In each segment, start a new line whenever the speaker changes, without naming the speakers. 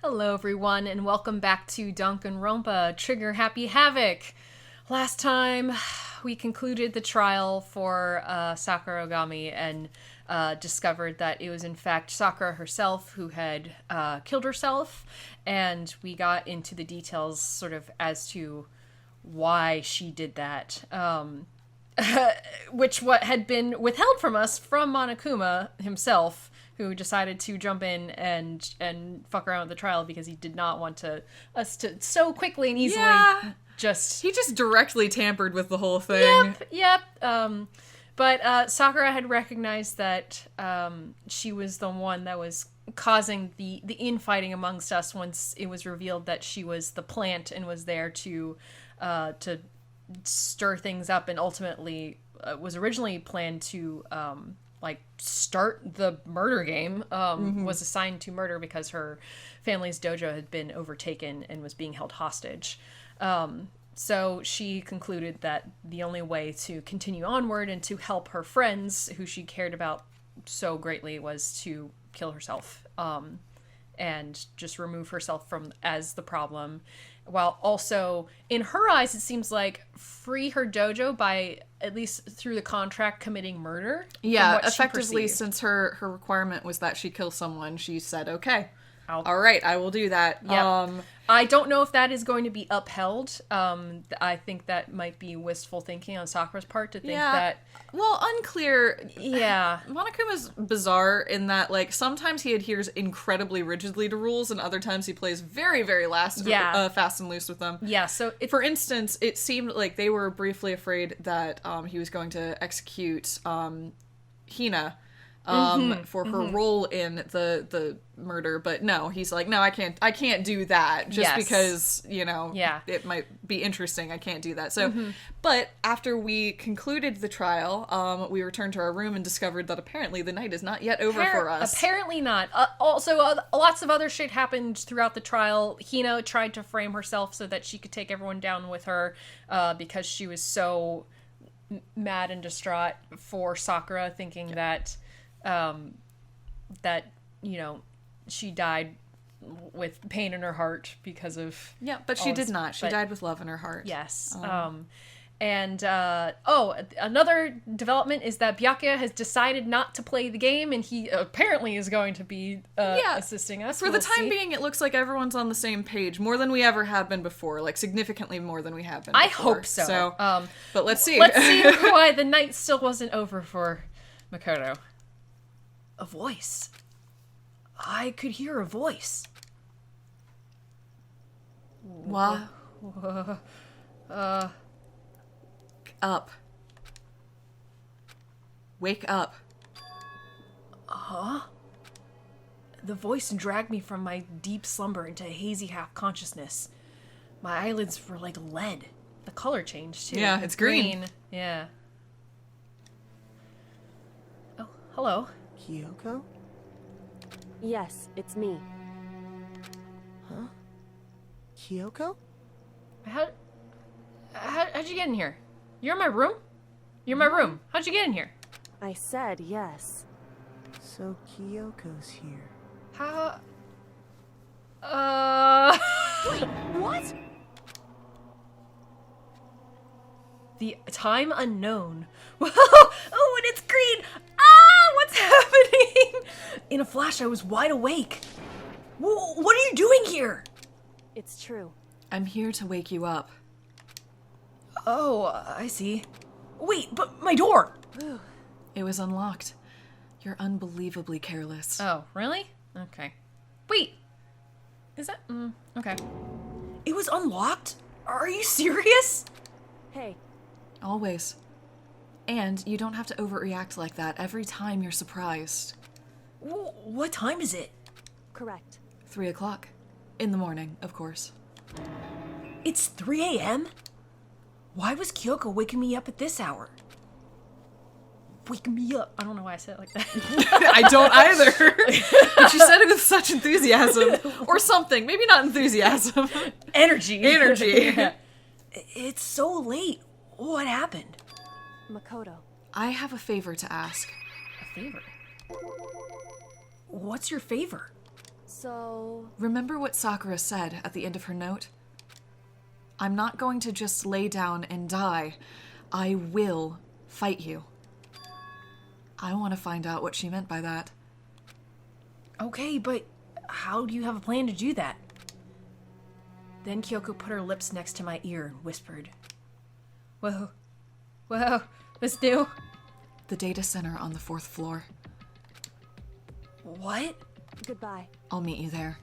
Hello everyone, and welcome back to Danganronpa, Trigger Happy Havoc! Last time, we concluded the trial for Sakura Ogami and discovered that it was in fact Sakura herself who had killed herself, and we got into the details sort of as to why she did that. Which what had been withheld from us from Monokuma himself, who decided to jump in and fuck around with the trial because he did not want us to so quickly and easily
He just directly tampered with the whole thing.
Yep. But Sakura had recognized that she was the one that was causing the infighting amongst us once it was revealed that she was the plant and was there to stir things up, and ultimately was originally planned to start the murder game, was assigned to murder because her family's dojo had been overtaken and was being held hostage. So she concluded that the only way to continue onward and to help her friends who she cared about so greatly was to kill herself, and just remove herself as the problem, while also, in her eyes, it seems like free her dojo by, at least through the contract, committing murder.
Yeah, effectively, since her requirement was that she kill someone, she said, okay, all right, I will do that.
Yep. I don't know if that is going to be upheld. I think that might be wistful thinking on Sakura's part to think that...
Well, unclear.
Yeah.
Monokuma's bizarre in that, like, sometimes he adheres incredibly rigidly to rules, and other times he plays very, very fast and loose with them.
Yeah, so...
For instance, it seemed like they were briefly afraid that he was going to execute Hina for her role in the murder, but no, he's like, no, I can't do that just because, it might be interesting. I can't do that. So, but after we concluded the trial, we returned to our room and discovered that apparently the night is not yet over for us.
Apparently not. Also, lots of other shit happened throughout the trial. Hina tried to frame herself so that she could take everyone down with her, because she was so mad and distraught for Sakura, thinking that she died with pain in her heart because of...
Yeah, but she did not. She died with love in her heart.
Yes. Another development is that Byakuya has decided not to play the game, and he apparently is going to be assisting us.
For the time being, it looks like everyone's on the same page, more than we ever have been before, like significantly more than we have been before.
I hope so.
But let's see.
Let's see why the night still wasn't over for Makoto. A voice. I could hear a voice.
What? Up. Wake up.
Huh? The voice dragged me from my deep slumber into a hazy half-consciousness. My eyelids were like lead. The color changed, too.
Yeah, it's green.
Yeah. Oh, hello.
Kyoko?
Yes, it's me.
Huh? Kyoko?
How'd you get in here? You're in my room? You're in my room. How'd you get in here?
I said yes.
So Kyoko's here.
How...
Wait, what?
The time unknown. Oh, and it's green! Ah, what's happening? In a flash, I was wide awake. What are you doing here?
It's true.
I'm here to wake you up.
Oh, I see. Wait, but my door!
It was unlocked. You're unbelievably careless.
Oh, really? Okay. Wait! Is that... okay. It was unlocked? Are you serious?
Hey.
Always. And you don't have to overreact like that every time you're surprised.
What time is it?
Correct.
3 o'clock. In the morning, of course.
It's 3 a.m.? Why was Kyoko waking me up at this hour? Wake me up. I don't know why I said it like that.
I don't either. But she said it with such enthusiasm. Or something. Maybe not enthusiasm.
Energy.
Yeah.
It's so late. What happened?
Makoto.
I have a favor to ask.
A favor? What's your favor?
So...
Remember what Sakura said at the end of her note? I'm not going to just lay down and die. I will fight you. I want to find out what she meant by that.
Okay, but how do you have a plan to do that? Then Kyoko put her lips next to my ear and whispered, Whoa, this new?
The data center on the 4th floor.
What?
Goodbye.
I'll meet you there.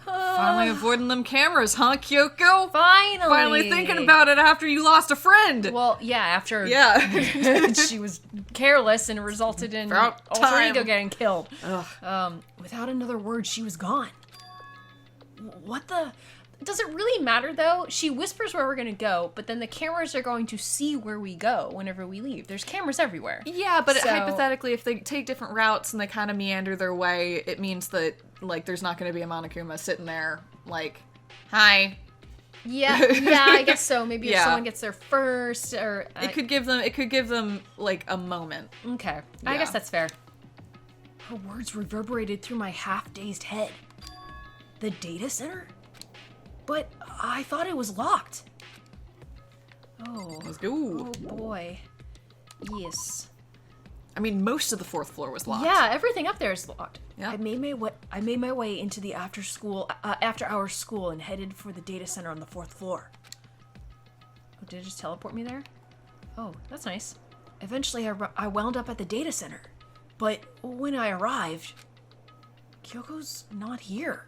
Finally avoiding them cameras, huh, Kyoko? Finally thinking about it after you lost a friend.
Well, yeah, after she was careless and it resulted in Alter Ego getting killed. Without another word, she was gone. What the... Does it really matter, though? She whispers where we're going to go, but then the cameras are going to see where we go whenever we leave. There's cameras everywhere.
Yeah, but hypothetically, if they take different routes and they kind of meander their way, it means that, like, there's not going to be a Monokuma sitting there, like, hi.
Yeah, I guess so. Maybe if someone gets there first, or...
It could give them, like, a moment.
Okay. I guess that's fair. Her words reverberated through my half-dazed head. The data center? But I thought it was locked. Oh.
Let's go.
Oh boy. Yes.
I mean, most of the 4th floor was locked.
Yeah, everything up there is locked.
Yeah.
I made my way into the after-hours school and headed for the data center on the 4th floor. Oh, did it just teleport me there? Oh, that's nice. Eventually, I wound up at the data center. But when I arrived, Kyoko's not here.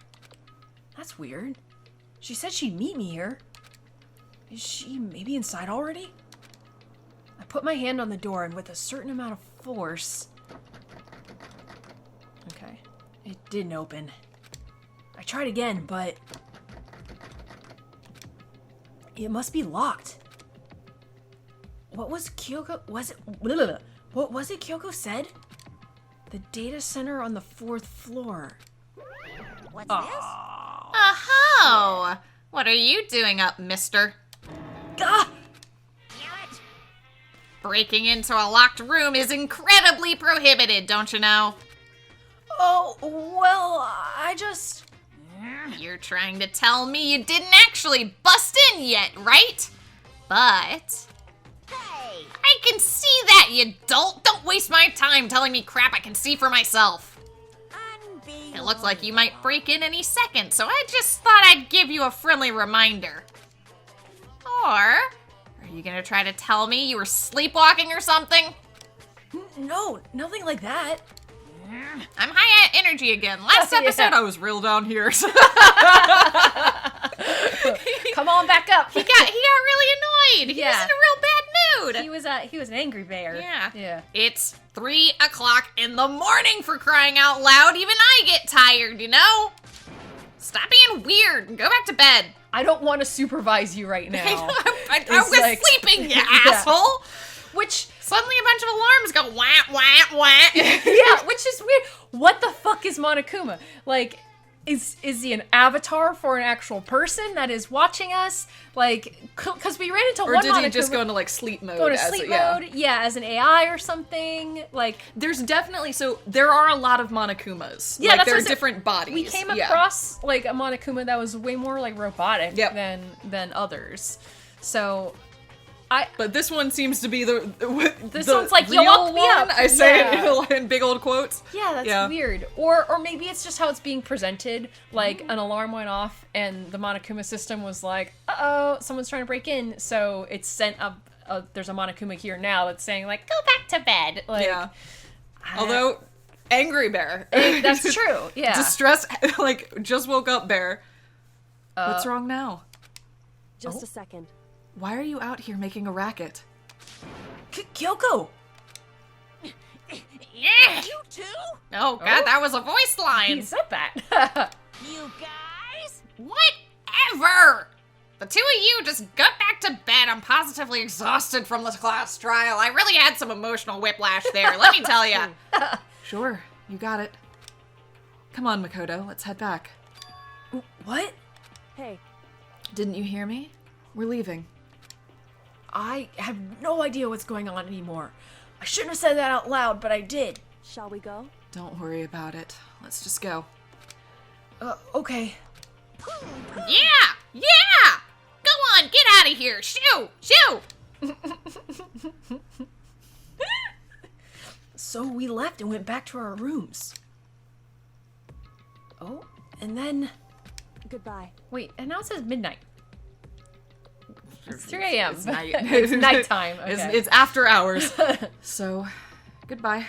That's weird. She said she'd meet me here. Is she maybe inside already? I put my hand on the door and with a certain amount of force... Okay. It didn't open. I tried again, but... It must be locked. What was Kyoko... What was it Kyoko said? The data center on the 4th floor.
What's this?
Oh, what are you doing up, mister?
Ah!
Breaking into a locked room is incredibly prohibited, don't you know?
Oh, well, I just...
You're trying to tell me you didn't actually bust in yet, right? But...
Hey!
I can see that, you dolt! Don't waste my time telling me crap I can see for myself. It looks like you might break in any second, so I just thought I'd give you a friendly reminder. Or, are you gonna try to tell me you were sleepwalking or something?
No, nothing like that.
I'm high at energy again. Last episode I was real down here.
Come on back up.
He got really annoyed. He was in a real bad mood.
He was an angry bear.
Yeah. It's 3 o'clock in the morning, for crying out loud. Even I get tired, you know? Stop being weird and go back to bed.
I don't want to supervise you right now.
I was sleeping, you asshole.
Which...
Suddenly a bunch of alarms go wah, wah, wah.
Yeah, which is weird. What the fuck is Monokuma? Like, is he an avatar for an actual person that is watching us? Like, because we ran into one Monokuma...
Or did he just go into, like, sleep mode?
Go into sleep mode, as an AI or something. Like...
There's definitely... So, there are a lot of Monokumas.
Yeah,
like,
that's
there are different bodies.
We came across, like, a Monokuma that was way more, like, robotic than others. So...
But this one seems to be the
one's like,
real
yo, up me
one.
up.
I say it in big old quotes.
Yeah, that's weird. Or maybe it's just how it's being presented. Like, an alarm went off and the Monokuma system was like, uh-oh, someone's trying to break in. So it's sent up, there's a Monokuma here now that's saying, like, go back to bed. Like,
Although, angry bear.
That's true, yeah.
Distressed, like, just woke up bear. What's wrong now?
Just a second.
Why are you out here making a racket?
Kyoko!
Yeah!
You too?
Oh god, that was a voice line!
He said that.
You guys?
Whatever! The two of you just got back to bed. I'm positively exhausted from this class trial. I really had some emotional whiplash there, let me tell ya. Sure, you got it. Come on, Makoto, let's head back.
What?
Hey.
Didn't you hear me? We're leaving.
I have no idea what's going on anymore. I shouldn't have said that out loud, but I did.
Shall we go?
Don't worry about it. Let's just go.
Okay.
Yeah! Yeah! Go on, get out of here! Shoo! Shoo!
So we left and went back to our rooms. Oh, and then...
Goodbye.
Wait, and now it says midnight. It's 3 a.m.
It's night.
It's nighttime. Okay.
It's after hours. So, goodbye.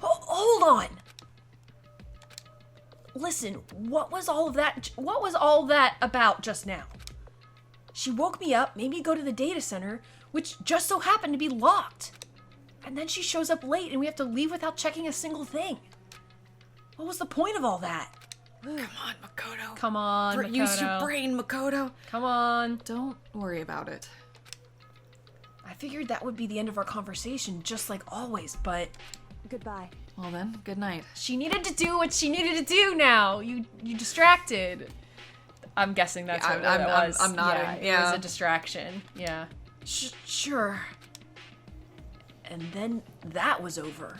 Hold on. Listen, what was all that about just now? She woke me up, made me go to the data center, which just so happened to be locked. And then she shows up late and we have to leave without checking a single thing. What was the point of all that?
Come on, Makoto.
Come on, Makoto.
Use your brain, Makoto.
Come on.
Don't worry about it.
I figured that would be the end of our conversation, just like always, but
Goodbye.
Well then, good night.
she needed to do what she needed to do now. You distracted. I'm guessing that's what that was.
I'm nodding.
Yeah, it
Yeah.
was a distraction. Yeah. Sure. And then that was over.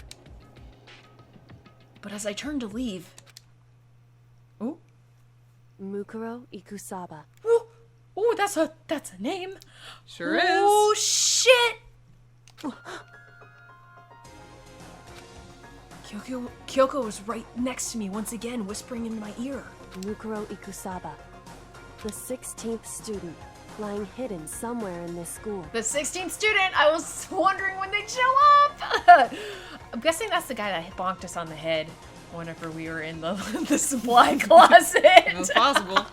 But as I turned to leave... Oh?
Mukuro Ikusaba.
Oh, that's a name.
Sure is.
Oh, shit! Kyoko was right next to me once again, whispering in my ear.
Mukuro Ikusaba. The 16th student, lying hidden somewhere in this school.
The 16th student! I was wondering when they'd show up! I'm guessing that's the guy that bonked us on the head whenever we were in the supply closet.
That's possible.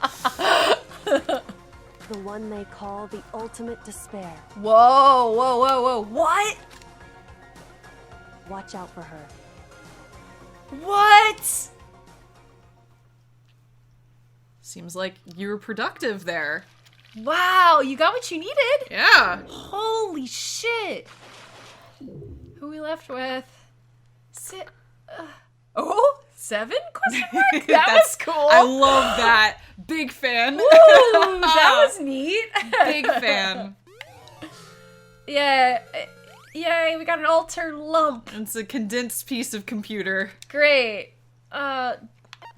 The one they call the ultimate despair.
Whoa. What?
Watch out for her.
What?
Seems like you were productive there.
Wow, you got what you needed?
Yeah.
Holy shit. Who we left with? 7? Question mark? That was cool.
I love that. Big fan.
Ooh, that was neat.
Big fan.
Yeah. Yay, we got an alter lump.
It's a condensed piece of computer.
Great.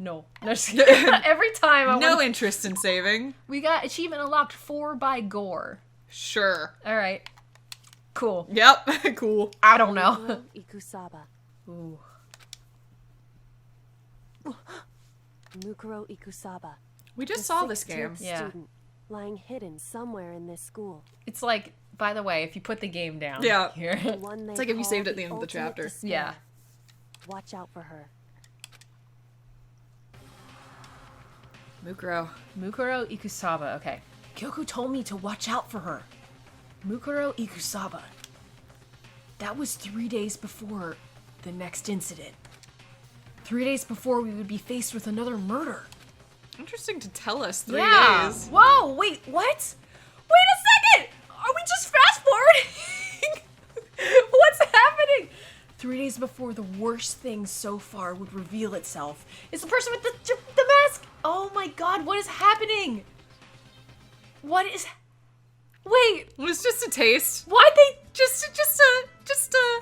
No. Just kidding. Every time
No interest in saving.
we got achievement unlocked 4 by gore.
Sure.
Alright. Cool.
Yep. Cool.
I don't know.
Mukuro Ikusaba.
Ooh.
Mukuro Ikusaba.
We just
The
saw this
16th
game.
Yeah.
Student, lying hidden somewhere in this school.
It's like, by the way, if you put the game down
Yeah.
here.
The one they
It's like if you
call
saved at the end of the
ultimate
chapter.
despair.
Yeah.
Watch out for her.
Mukuro.
Mukuro Ikusaba. Okay. Kyoko told me to watch out for her. Mukuro Ikusaba. That was 3 days before the next incident. 3 days before we would be faced with another murder.
Interesting to tell us 3
Yeah.
days.
Whoa, wait, what? Wait a second! Are we just fast forwarding? What's happening? 3 days before the worst thing so far would reveal itself. It's the person with the mask! Oh my god, what is happening? What is... Wait,
It was just a taste.
why'd they...
Just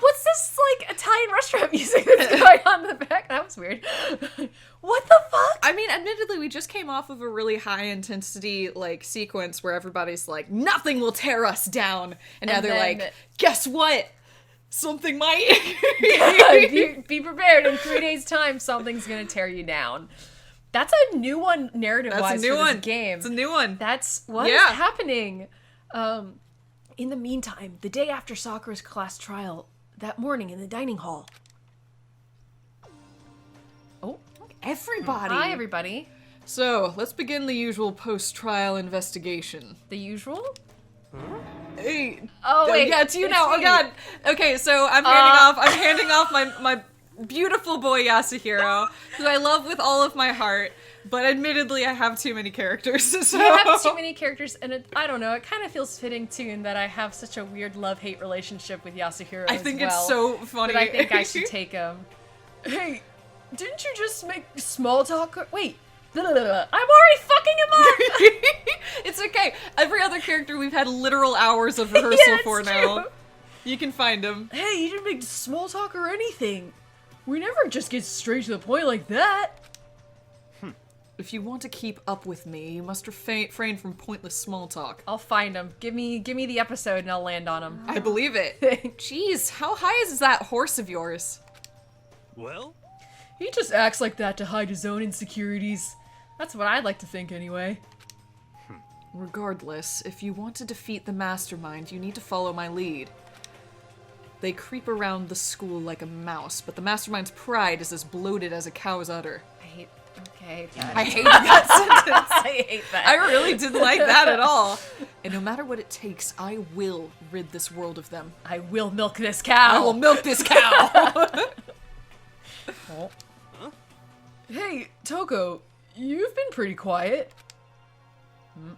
What's this, like, Italian restaurant music that's going on in the back? That was weird. What the fuck?
I mean, admittedly, we just came off of a really high intensity, like, sequence where everybody's like, nothing will tear us down. And now
And
they're
then-
like, guess what? Something might.
be prepared. In 3 days' time, something's gonna tear you down. That's a new one narrative-wise
That's a new
for this
one.
game.
It's a new one.
That's what is
Yeah.
happening. In the meantime, the day after Sakura's class trial, that morning in the dining hall. Oh,
Everybody.
hi everybody.
So, let's begin the usual post-trial investigation.
The usual?
Hey.
Oh wait,
Yeah, it's you
it's
now.
me.
Oh god. Okay, so I'm handing off my beautiful boy Yasuhiro, who I love with all of my heart, but admittedly I have too many characters. So.
You have too many characters, and I don't know, it kind of feels fitting too in that I have such a weird love-hate relationship with Yasuhiro
I
as
think
well,
it's so funny.
that I think I should take him. Hey, didn't you just make small talk? Wait, I'm already fucking him up!
It's okay. Every other character we've had literal hours of rehearsal
Yeah,
for
it's
now.
true.
You can find them.
Hey, you didn't make small talk or anything. We never just get straight to the point like that.
If you want to keep up with me, you must refrain from pointless small talk.
I'll find him. Give me the episode and I'll land on him.
I believe it. Jeez, how high is that horse of yours?
Well?
He just acts like that to hide his own insecurities. That's what I'd like to think anyway.
Regardless, if you want to defeat the mastermind, you need to follow my lead. They creep around the school like a mouse, but the mastermind's pride is as bloated as a cow's udder.
I hate
I hated that sentence.
I hate that.
I really didn't like that at all. And no matter what it takes, I will rid this world of them.
I will milk this cow.
I will milk this cow.
Oh. Hey, Toko, you've been pretty quiet. Man,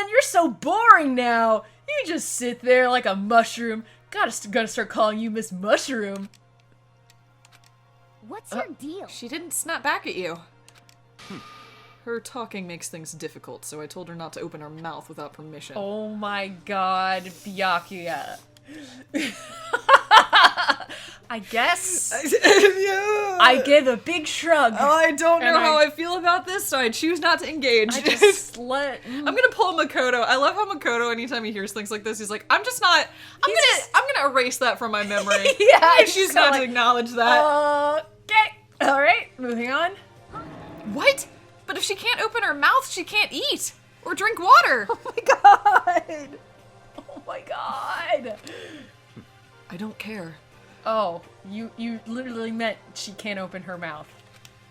you're so boring now. You just sit there like a mushroom. Gotta start calling you Miss Mushroom.
What's your deal?
She didn't snap back at you. Her talking makes things difficult, so I told her not to open her mouth without permission.
Oh my god, Byakuya. I guess I give a big shrug.
Oh, I don't know
And
how I feel about this, so I choose not to engage.
I just let.
I'm gonna pull Makoto. I love how Makoto, anytime he hears things like this, he's like, I'm gonna erase that from my memory.
Yeah,
I choose not to acknowledge that.
Okay, alright, moving on.
What? But if she can't open her mouth, she can't eat or drink water.
Oh my god! Oh my god!
I don't care.
Oh, you literally meant she can't open her mouth.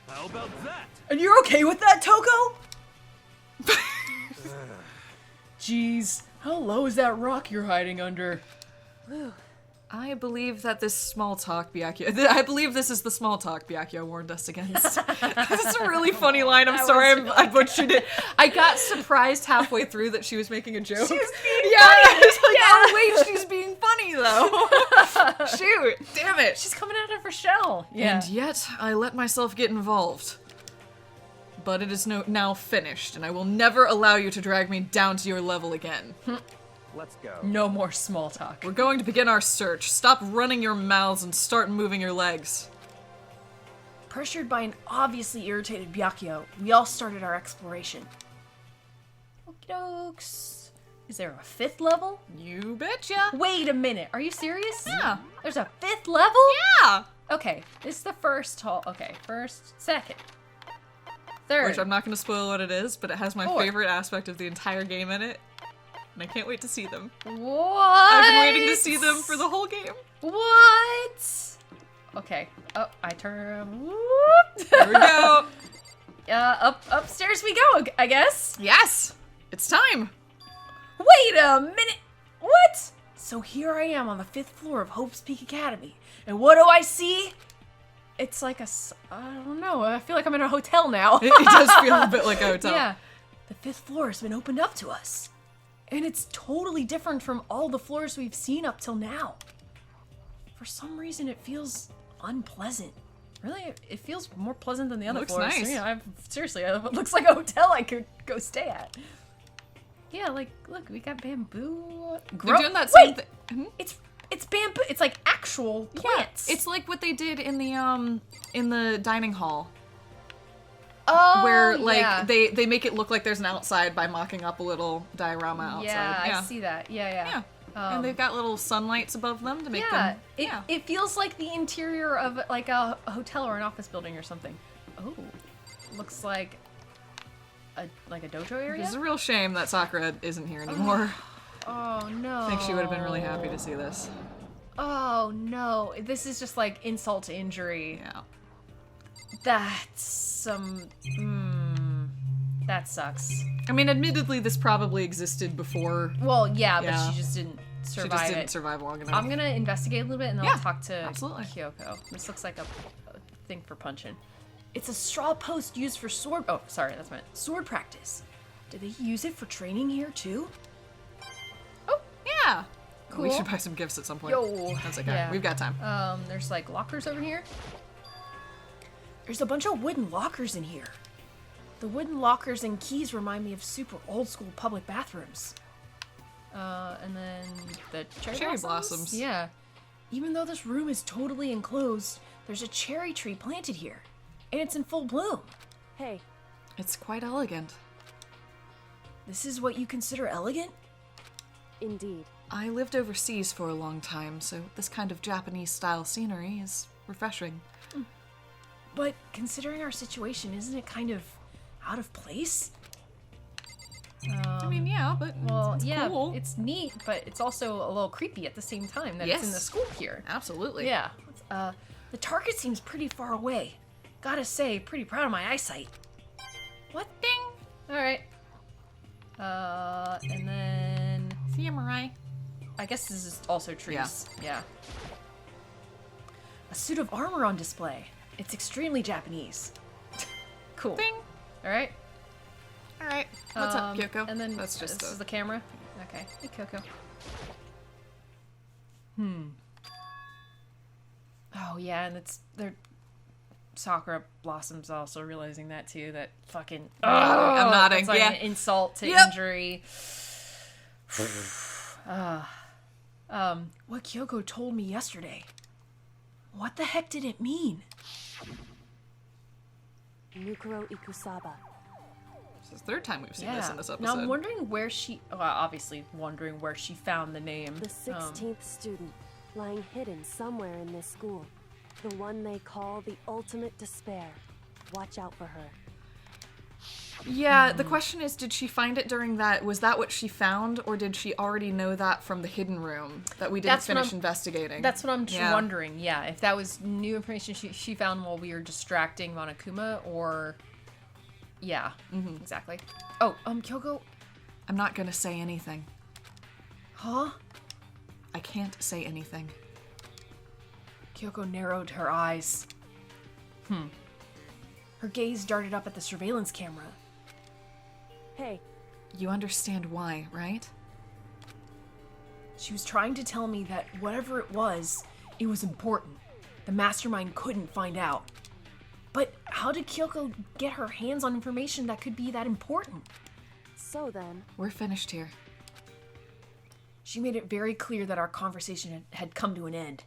How about that?
And you're okay with that, Toko? Jeez, how low is that rock you're hiding under?
I believe that this small talk Byakuya. I believe this is the small talk Byakuya warned us against. This is a really funny line. I'm sorry I butchered it. I got surprised halfway through that she was making a joke.
She was being
yeah,
funny.
I was like, oh wait, she's being funny though. Shoot, damn it.
She's coming out of her shell. Yeah.
And yet, I let myself get involved. But it is now finished, and I will never allow you to drag me down to your level again.
Let's go.
No more small talk.
We're going to begin our search. Stop running your mouths and start moving your legs.
Pressured by an obviously irritated Byakuya, we all started our exploration. Okie dokes. Is there a 5th level?
You betcha.
Wait a minute, are you serious?
Yeah.
There's a 5th level?
Yeah.
Okay, this is the first hall. Okay, first, second, third.
Which I'm not going to spoil what it is, but it has my
4th.
favorite aspect of the entire game in it. And I can't wait to see them.
What?
I've been waiting to see them for the whole game.
What? Okay. Oh, I turn. Whoop.
There we go.
Upstairs we go, I guess.
Yes. It's time.
Wait a minute. What? So here I am on the 5th floor of Hope's Peak Academy. And what do I see? It's like I don't know. I feel like I'm in a hotel now.
It does feel a bit like a hotel.
Yeah. The 5th floor has been opened up to us. And it's totally different from all the floors we've seen up till now. For some reason, it feels unpleasant. Really, it feels more pleasant than the other
Looks
floors.
nice.
Yeah, seriously, it looks like a hotel I could go stay at. Yeah, like, look, we got bamboo.
They're doing that same thing. Mhm.
It's bamboo. It's like actual plants.
It's like what they did in the dining hall.
oh,
Where like
yeah.
they make it look like there's an outside by mocking up a little diorama outside.
Yeah, I see that. Yeah.
And they've got little sunlights above them to make
Yeah,
them.
it feels like the interior of like a hotel or an office building or something. Oh, looks like a dojo area.
It's a real shame that Sakura isn't here anymore.
Oh no.
I think she would have been really happy to see this.
Oh no, this is just like insult to injury.
Yeah.
That's some. That sucks.
I mean, admittedly, this probably existed before.
Well, yeah,
Yeah.
but she just didn't survive
She just didn't
it.
survive long enough.
I'm gonna investigate a little bit and then
Yeah,
I'll talk to
absolutely.
Kyoko. This looks like a thing for punching. It's a straw post used for sword. Oh, sorry, that's meant sword practice. Do they use it for training here too?
Oh, yeah.
Cool.
We should buy some gifts at some point.
Yo.
That's okay.
Yeah.
We've got time.
There's like lockers over here. There's a bunch of wooden lockers in here. The wooden lockers and keys remind me of super old school public bathrooms. And then the cherry
Cherry
blossoms.
blossoms.
Yeah. Even though this room is totally enclosed, there's a cherry tree planted here. And it's in full bloom.
Hey,
It's quite elegant.
This is what you consider elegant?
indeed.
I lived overseas for a long time, so this kind of Japanese-style scenery is refreshing.
But considering our situation, isn't it kind of out of place?
I mean, yeah, but it's
Yeah,
cool.
it's neat, but it's also a little creepy at the same time that it's in the
Yes.
school here.
Absolutely.
Yeah. The target seems pretty far away. Gotta say, pretty proud of my eyesight. What? Ding! Alright. And then...
Samurai.
I guess this is also trees. Yeah. A suit of armor on display. It's extremely Japanese. Cool.
Ding.
Alright.
All right. What's up, Kyoko?
And then
that's just
this is the camera. Okay. Hey, Kyoko. Oh yeah, and they're Sakura Blossom's also realizing that too. That fucking
I'm nodding.
It's like
Yeah.
an insult to
Yep.
injury. What Kyoko told me yesterday. What the heck did it mean?
Nukuro Ikusaba.
This is the third time we've seen this in this episode.
Now I'm wondering where she. Well, obviously wondering where she found the name.
The 16th student, lying hidden somewhere in this school. The one they call the ultimate despair. Watch out for her.
Yeah, the question is, did she find it during that? Was that what she found, or did she already know that from the hidden room that we didn't
That's what
finish
I'm-
investigating?
That's what I'm
Yeah.
wondering. Yeah, if that was new information she found while we were distracting Monokuma, or yeah, exactly. Oh, Kyoko,
I'm not gonna say anything.
huh?
I can't say anything.
Kyoko narrowed her eyes. Her gaze darted up at the surveillance camera.
Hey,
You understand why, right?
She was trying to tell me that whatever it was important. The mastermind couldn't find out. But how did Kyoko get her hands on information that could be that important?
so then,
We're finished here.
She made it very clear that our conversation had come to an end.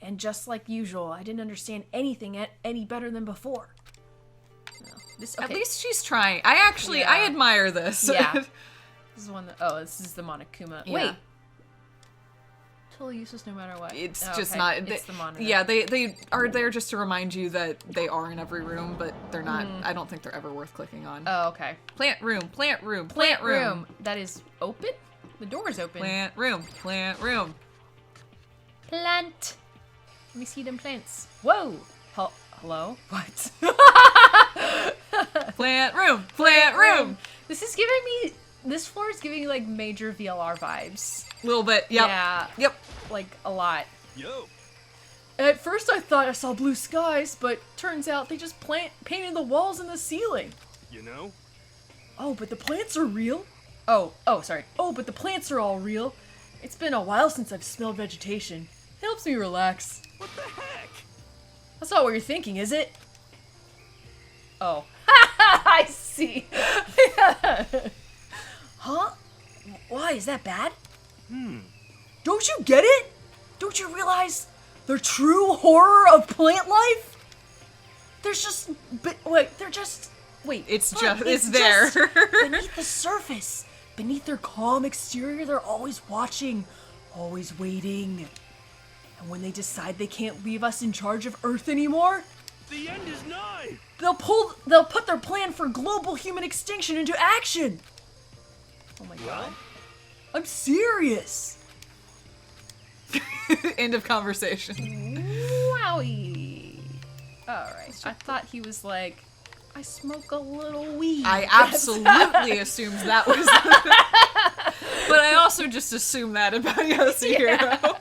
And just like usual, I didn't understand anything any better than before.
At least she's trying. I admire this.
Yeah. This is one that. Oh, this is the Monokuma.
Yeah.
Wait. Totally useless no matter what.
It's
Oh,
just
okay.
not.
It's the monitor.
Yeah, they are there just to remind you that they are in every room, but they're not. I don't think they're ever worth clicking on.
Oh, okay.
Plant room, plant room, plant room,
That is open? The door is open.
plant room, plant room.
Plant. Let me see them plants. Whoa. Hello? What?
Plant room, plant room.
This floor is giving me like major VLR vibes.
A little bit. Yep.
Yeah.
Yep.
Like a lot.
Yo,
At first I thought I saw blue skies, but turns out they just painted the walls and the ceiling.
you know?
Oh, but the plants are real? Sorry. Oh, but the plants are all real. It's been a while since I've smelled vegetation. It helps me relax.
What the heck?
That's not what you're thinking, is it? Oh. I see. Huh? Why? Is that bad? Don't you get it? Don't you realize the true horror of plant life?
It's there.
just beneath the surface. Beneath their calm exterior, they're always watching, always waiting. And when they decide they can't leave us in charge of Earth anymore,
The end is nigh!
they'll put their plan for global human extinction into action. Oh my god. I'm serious.
End of conversation.
Wowie. Alright. I thought he was like, I smoke a little weed.
I absolutely assumed that was. But I also just assumed that about Yasuhiro.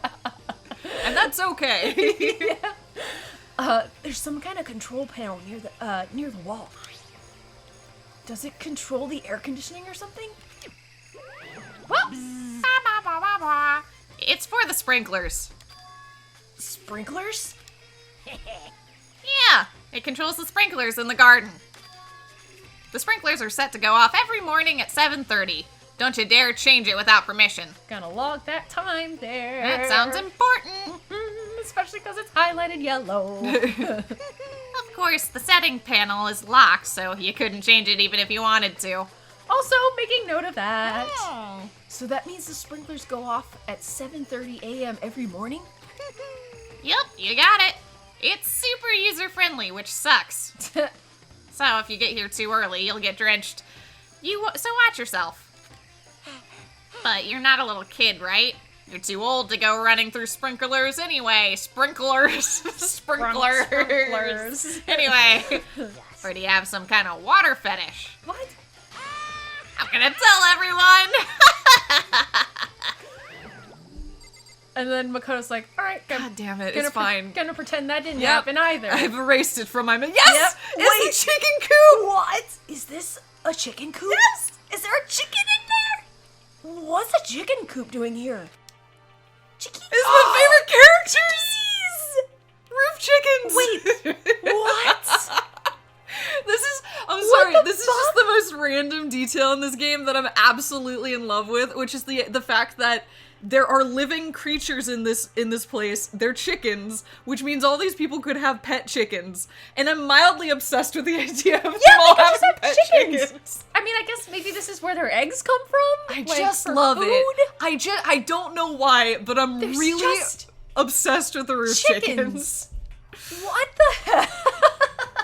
And that's okay.
There's some kind of control panel near the wall. Does it control the air conditioning or something?
It's for the sprinklers.
Sprinklers?
Yeah, it controls the sprinklers in the garden. The sprinklers are set to go off every morning at 7:30. Don't you dare change it without permission.
Gonna log that time there.
That sounds important.
Especially because it's highlighted yellow.
Of course, the setting panel is locked, so you couldn't change it even if you wanted to.
Also, making note of that.
Oh.
So that means the sprinklers go off at 7:30 a.m. every morning?
Yep, you got it. It's super user-friendly, which sucks. So if you get here too early, you'll get drenched. So watch yourself. But you're not a little kid, right? You're too old to go running through sprinklers anyway. Sprinklers. Sprinklers. Anyway. Or do you have some kind of water fetish?
What?
I'm gonna tell everyone!
And then Makoto's like, alright,
God damn it, it's fine.
Gonna pretend that didn't
Yep.
happen either.
I've erased it from my mind. Yes!
Yep.
It's the chicken coop!
What? Is this a chicken coop?
Yes!
Is there a chicken in there? What's a chicken coop doing here? Chicken?
It's my favorite characters! Roof chickens!
Wait, what?
I'm sorry,
the
this is just the most random detail in this game that I'm absolutely in love with, which is the fact that there are living creatures in this place. They're chickens, which means all these people could have pet chickens. And I'm mildly obsessed with the idea of them all
they could just
having
have
pet chickens.
I mean, I guess maybe this is where their eggs come from?
I
Like,
just
for
love
food?
it. I don't know why, but I'm
There's
really
just
obsessed with the roof chickens.
What the hell?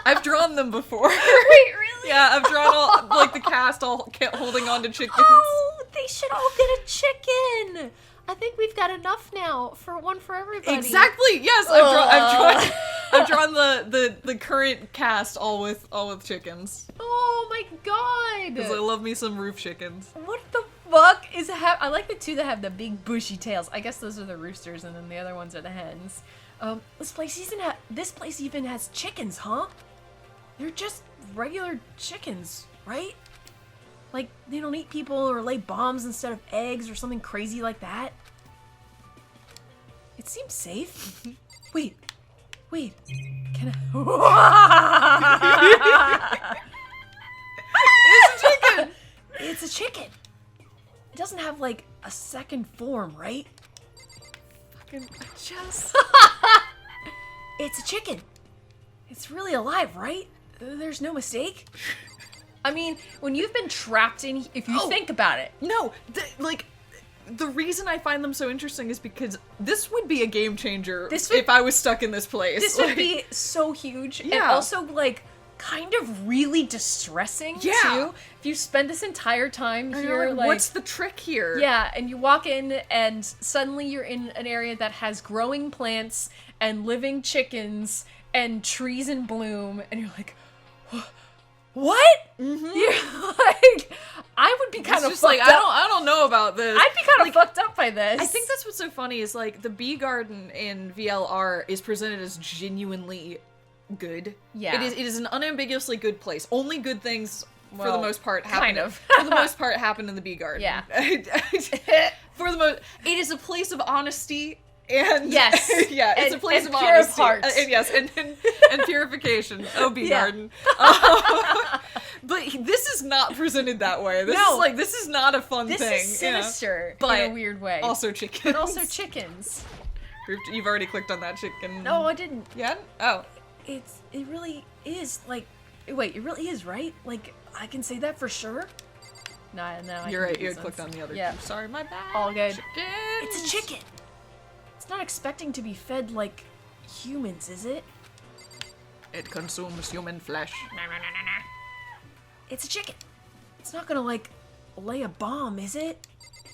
I've drawn them before.
Wait, really?
Yeah, I've drawn all like the cast all holding on to chickens.
Oh, they should all get a chicken. I think we've got enough now for one for everybody.
Exactly. Yes, I've drawn the current cast all with chickens
Oh my god.
because I love me some roof chickens.
What the fuck is I like the two that have the big bushy tails. I guess those are the roosters, and then the other ones are the hens. This place even has chickens, huh? They're just regular chickens, right? Like, they don't eat people or lay bombs instead of eggs or something crazy like that. It seems safe. Wait. Can I... It's a chicken! It's a chicken. It doesn't have, like, a second form, right?
Fucking just.
It's a chicken. It's really alive, right? There's no mistake. I mean, when you've been trapped in, if you think about it.
No, the reason I find them so interesting is because this would be a game changer if I was stuck in this place.
This would be so huge, and also like kind of really distressing too. If you spend this entire time here, like,
what's the trick here?
Yeah, and you walk in, and suddenly you're in an area that has growing plants and living chickens and trees in bloom, and you're like, what? Mm-hmm. You're like, I would be kind of fucked
like,
up.
I don't know about this.
I'd be kind of fucked up by this.
I think that's what's so funny is like the bee garden in VLR is presented as genuinely good.
Yeah.
It is an unambiguously good place. Only good things for the most part happen.
kind of.
For the most part happen in the bee garden.
Yeah.
For the most, it is a place of honesty. And
yes,
yeah, it's a place
and
of
pure
honesty,
of heart.
And yes, and purification. Oh, bee
Yeah.
garden. But this is not presented that way. This is not a fun
This
thing.
is sinister
But
in a weird way.
Also chickens.
But also chickens.
You've already clicked on that chicken.
No, I didn't.
Yeah? Oh.
It really is, like, wait, it really is, right? Like, I can say that for sure? No, I
You're
can
right,
do
you
this
had clicked on the other
Yeah.
two. Sorry, my bad.
All good.
Chickens.
It's a chicken! It's not expecting to be fed like humans, is it?
It consumes human flesh.
It's a chicken. It's not gonna, like, lay a bomb, is it?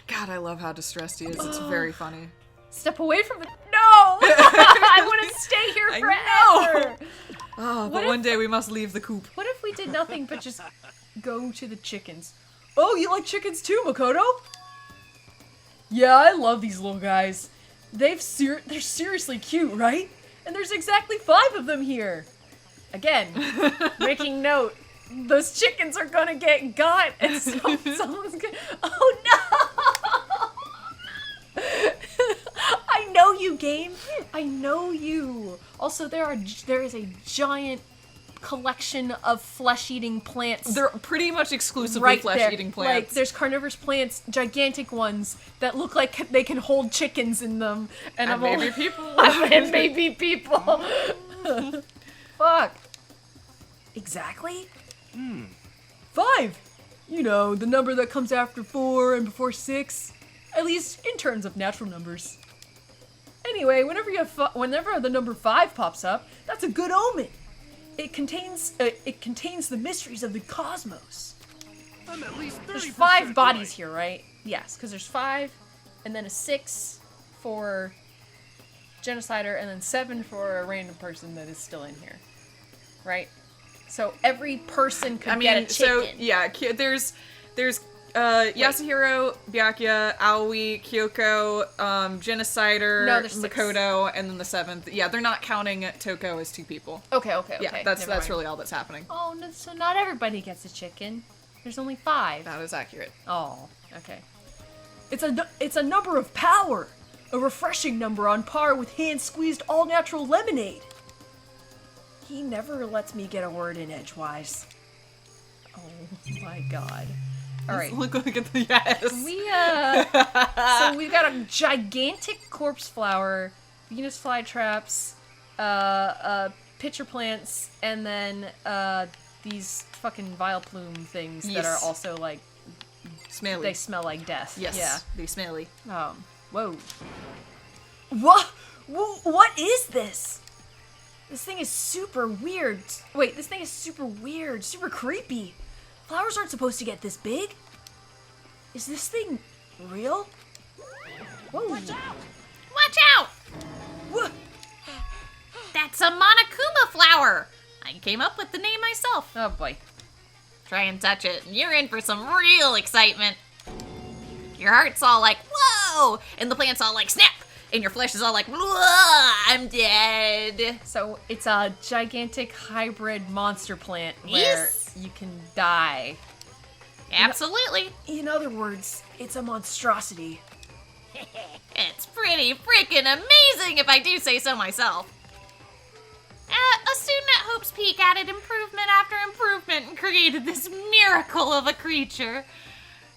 God, I love how distressed he is. It's very funny.
Step away from it. No! I want to stay here
I
forever!
Oh,
What
but
if-
one day we must leave the coop.
What if we did nothing but just go to the chickens? Oh, you like chickens too, Makoto? Yeah, I love these little guys. They're seriously cute, right? And there's exactly 5 of them here. Again, making note, those chickens are gonna get got, and someone's gonna. Oh no! I know you, game. I know you. Also, there is a giant collection of flesh-eating plants.
They're pretty much exclusively
Right
flesh-eating
there.
plants.
Like, there's carnivorous plants, gigantic ones that look like they can hold chickens in them, and
maybe people.
and maybe people. Fuck. Exactly? 5. You know, the number that comes after 4 and before 6. At least in terms of natural numbers. Anyway, whenever the number 5 pops up, that's a good omen. It contains the mysteries of the cosmos.
I'm at least 30%
There's 5 bodies
right.
here, right? Yes, because there's 5, and then a 6 for genocider, and then 7 for a random person that is still in here, right? So every person could get a chicken.
so yeah, there's Yasuhiro, Byakuya, Aoi, Kyoko, Genocider,
No, there's 6.
Makoto, and then the 7th. Yeah, they're not counting Toko as 2 people.
Okay.
Yeah, that's
never mind.
really all that's happening.
Oh, no, so not everybody gets a chicken. There's only 5.
That is accurate.
Oh, okay. It's a number of power. A refreshing number on par with hand-squeezed all-natural lemonade. He never lets me get a word in edgewise. Oh my god. Alright.
Look at the yes.
So we've got a gigantic corpse flower, Venus flytraps, pitcher plants, and then these fucking vileplume things that are
Yes.
also like
Smelly.
they smell like death.
Yes.
Yeah.
They smelly.
Whoa. What is this? This thing is super weird. Wait, this thing is super weird, super creepy. Flowers aren't supposed to get this big. Is this thing real? Whoa.
Watch out!
Watch out!
Wha-
That's a Monokuma flower! I came up with the name myself.
Oh boy.
Try and touch it, and you're in for some real excitement. Your heart's all like, whoa! And the plant's all like, snap! And your flesh is all like, whoa, I'm dead.
So it's a gigantic hybrid monster plant where
Yes.
you can die.
Absolutely.
In other words, it's a monstrosity.
It's pretty freaking amazing if I do say so myself. A student at Hope's Peak added improvement after improvement and created this miracle of a creature.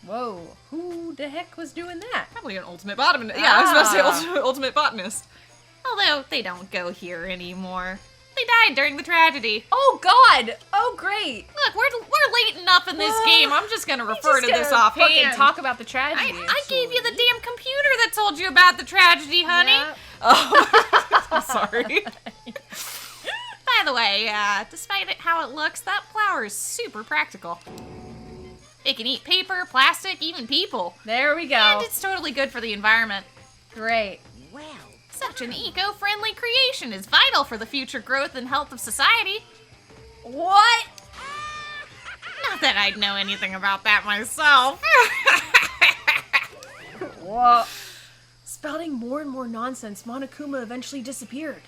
Whoa. Who the heck was doing that?
Probably an ultimate botanist. Yeah, I was about to say ultimate botanist.
Although they don't go here anymore. They died during the tragedy.
Oh god! Oh great!
Look, we're late enough in this game. I'm just gonna refer to this
Fucking
offhand.
talk about the tragedy.
I gave you the damn computer that told you about the tragedy, honey.
Yeah.
I'm sorry.
By the way, despite how it looks, that flower is super practical. It can eat paper, plastic, even people.
There we go.
And it's totally good for the environment.
Great.
Well,
Such an eco-friendly creation is vital for the future growth and health of society.
What?
Not that I'd know anything about that myself.
Whoa. Spouting more and more nonsense, Monokuma eventually disappeared.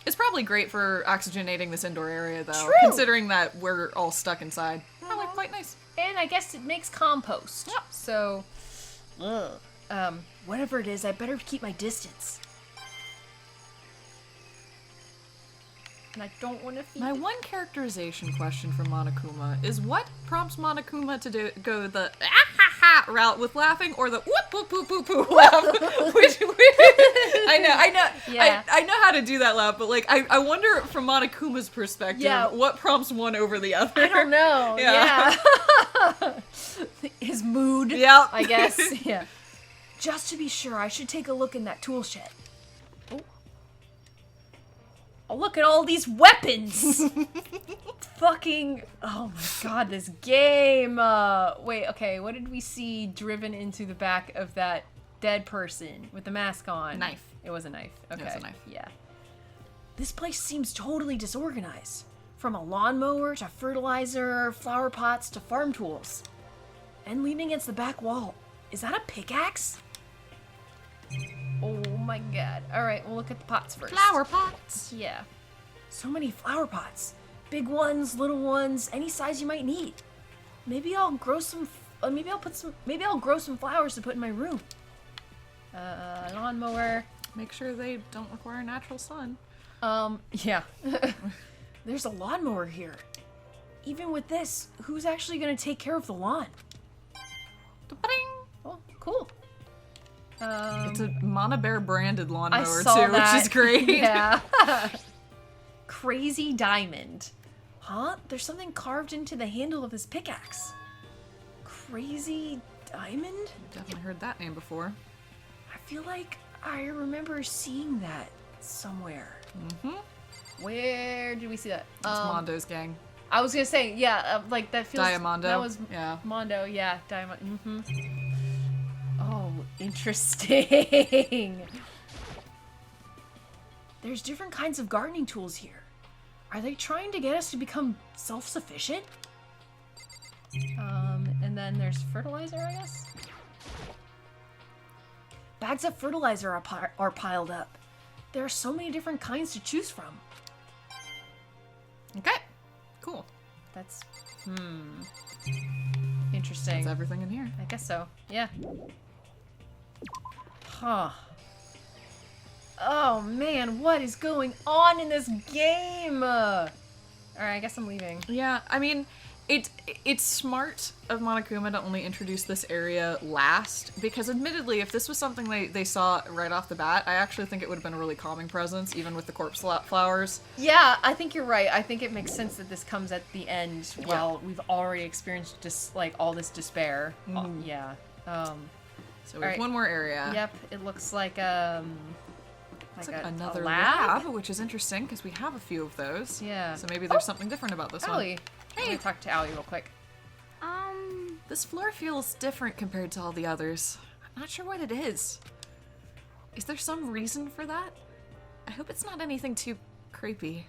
It's probably great for oxygenating this indoor area, though,
True.
considering that we're all stuck inside. Probably quite nice.
And I guess it makes compost.
Yep.
So, whatever it is, I better keep my distance. And I don't want to feed
My one characterization question for Monokuma is what prompts Monokuma to go the ah-ha-ha route with laughing or the whoop whoop whoop whoop whoop laugh? I know,
Yeah.
I know how to do that laugh, but like I wonder from Monokuma's perspective,
Yeah.
what prompts one over the other?
I don't know.
Yeah.
Yeah. His mood.
Yeah.
I guess. Yeah. Just to be sure, I should take a look in that tool shed. Oh, look at all these weapons! Fucking. Oh my god, this game! Wait, okay, what did we see driven into the back of that dead person with the mask on?
Knife.
It was a knife. Okay.
It was a knife.
Yeah. This place seems totally disorganized. From a lawnmower to fertilizer, flower pots to farm tools. And leaning against the back wall. Is that a pickaxe? Oh my god. Alright, we'll look at the pots first.
Flower pots.
Yeah. So many flower pots. Big ones, little ones, any size you might need. Maybe I'll grow some maybe I'll grow some flowers to put in my room. Lawnmower.
Make sure they don't require natural sun.
Yeah. There's a lawnmower here. even with this, who's actually gonna take care of the lawn?
Da-ba-ding.
Oh, cool.
It's a Mama Bear branded lawnmower too,
that.
which is great.
Yeah. Crazy diamond. Huh? There's something carved into the handle of his pickaxe. Crazy diamond?
Definitely heard that name before.
I feel like I remember seeing that somewhere.
Mm-hmm.
Where did we see that?
It's Mondo's gang.
I was gonna say, yeah, like that feels.
Diamondo.
That was
Yeah.
Mondo, yeah, Diamond. Mm-hmm. Oh, interesting. There's different kinds of gardening tools here. Are they trying to get us to become self-sufficient? And then there's fertilizer, I guess. Bags of fertilizer are piled up. There are so many different kinds to choose from.
Okay. Cool.
That's interesting.
That's everything in here.
I guess so. Yeah. Huh. Oh man, what is going on in this game? Alright, I guess I'm leaving.
Yeah, I mean, it's smart of Monokuma to only introduce this area last, because admittedly, if this was something they saw right off the bat, I actually think it would have been a really calming presence, even with the corpse flowers.
Yeah, I think you're right. I think it makes sense that this comes at the end while we've already experienced just like all this despair. Yeah.
So we have one more area.
Yep, it looks like
It's
like
another
a lab?
which is interesting because we have a few of those.
Yeah.
So maybe there's something different about this
Allie.
one.
Hey. Let me talk to Allie real quick.
This floor feels different compared to all the others. I'm not sure what it is. Is there some reason for that? I hope it's not anything too creepy.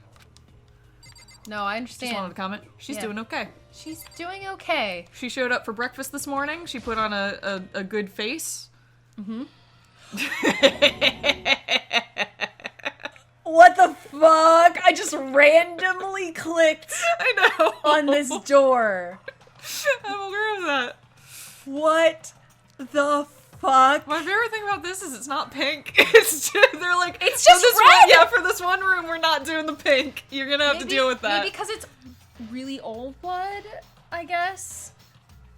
No, I understand.
Just wanted to comment. She's doing okay.
She's doing okay.
She showed up for breakfast this morning. She put on a good face.
Mm-hmm. What the fuck? I just randomly clicked
I know.
on this door.
I'm aware of that.
What the fuck?
My favorite thing about this is it's not pink. It's just, they're like,
It's just
this
red!
Yeah, for this one room, we're not doing the pink. You're gonna have to deal with that.
Maybe because it's really old blood, I guess.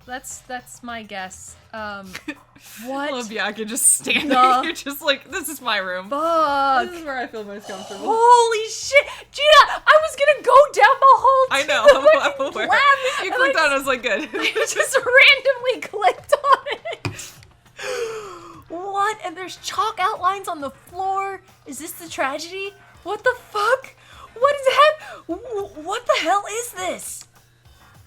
That's my guess. What?
I love Bianca just standing
the
here, just like, this is my room.
Fuck.
This is where I feel most comfortable.
Holy shit! Gina, I was gonna go down the hall
I
to
know,
the
I'm
fucking
aware.
lab,
You
and
clicked on it, I was like, good.
I just randomly clicked on it. What? And there's chalk outlines on the floor. Is this the tragedy? What the fuck? What is that? What the hell is this?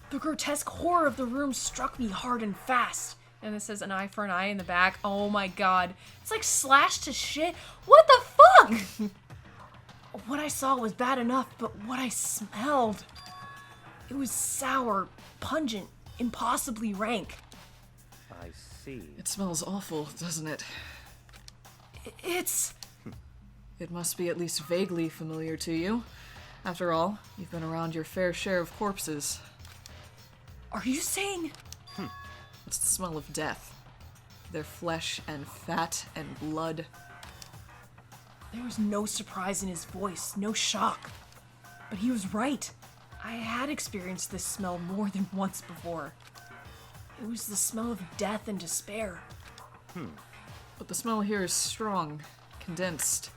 The grotesque horror of the room struck me hard and fast. And it says an eye for an eye in the back. Oh my god. It's like slashed to shit. What the fuck? What I saw was bad enough, but what I smelled, it was sour, pungent, impossibly rank.
I see.
It smells awful, doesn't it?
It's...
It must be at least vaguely familiar to you. After all, you've been around your fair share of corpses.
Are you saying...
It's the smell of death. Their flesh and fat and blood.
There was no surprise in his voice, no shock. But he was right. I had experienced this smell more than once before. It was the smell of death and despair.
But the smell here is strong, condensed.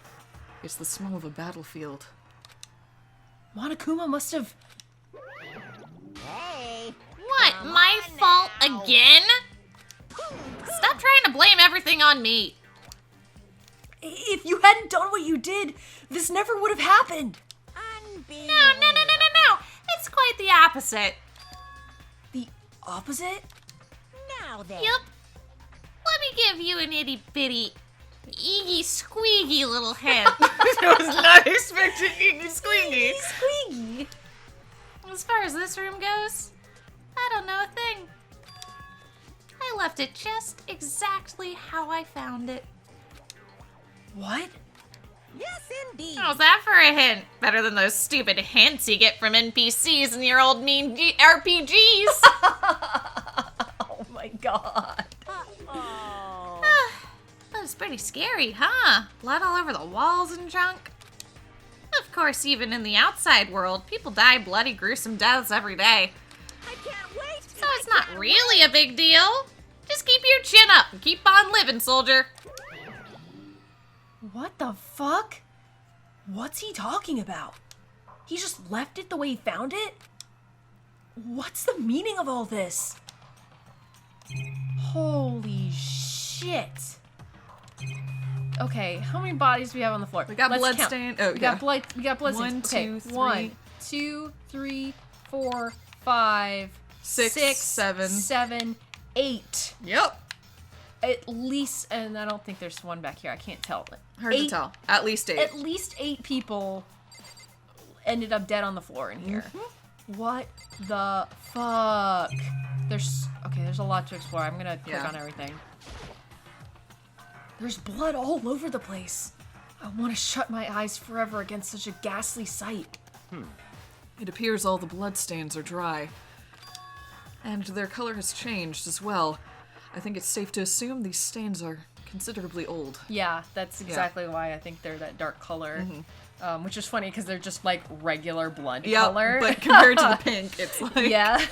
It's the smell of a battlefield.
Monokuma must have...
Hey.
What?
Come
My
on
fault
now.
again? Stop trying to blame everything on me.
If you hadn't done what you did, this never would have happened.
Unbelievable.
No. It's quite the opposite.
The opposite?
Now then.
Yup. Let me give you an itty bitty, eeggy squeaky little hint.
I was not expecting Iggy Squeaky.
Squeaky.
As far as this room goes, I don't know a thing. I left it just exactly how I found it.
What?
Yes, indeed.
How's that for a hint? Better than those stupid hints you get from NPCs in your old mean RPGs.
Oh my god.
Oh.
That was pretty scary, huh? Blood all over the walls and junk. Of course, even in the outside world, people die bloody, gruesome deaths every day.
I can't wait.
So it's not really a big deal. Just keep your chin up and keep on living, soldier.
What the fuck? What's he talking about? He just left it the way he found it? What's the meaning of all this? Holy shit. Okay, how many bodies do we have on the floor?
We got
Let's
blood
count.
stain. Oh,
We
yeah.
got blood
One,
stains. Okay,
two, three.
1, 2, 3, 4, 5,
Six,
6,
seven.
7, 8.
Yep.
At least, and I don't think there's one back here. I can't tell.
Hard to tell. At least 8.
At least 8 people ended up dead on the floor in here. What the fuck? There's a lot to explore. I'm gonna click on everything. There's blood all over the place. I want to shut my eyes forever against such a ghastly sight.
It appears all the bloodstains are dry. And their color has changed as well. I think it's safe to assume these stains are considerably old.
Yeah, that's exactly why I think they're that dark color. Which is funny because they're just like regular blood color.
But compared to the pink, it's like...
Yeah.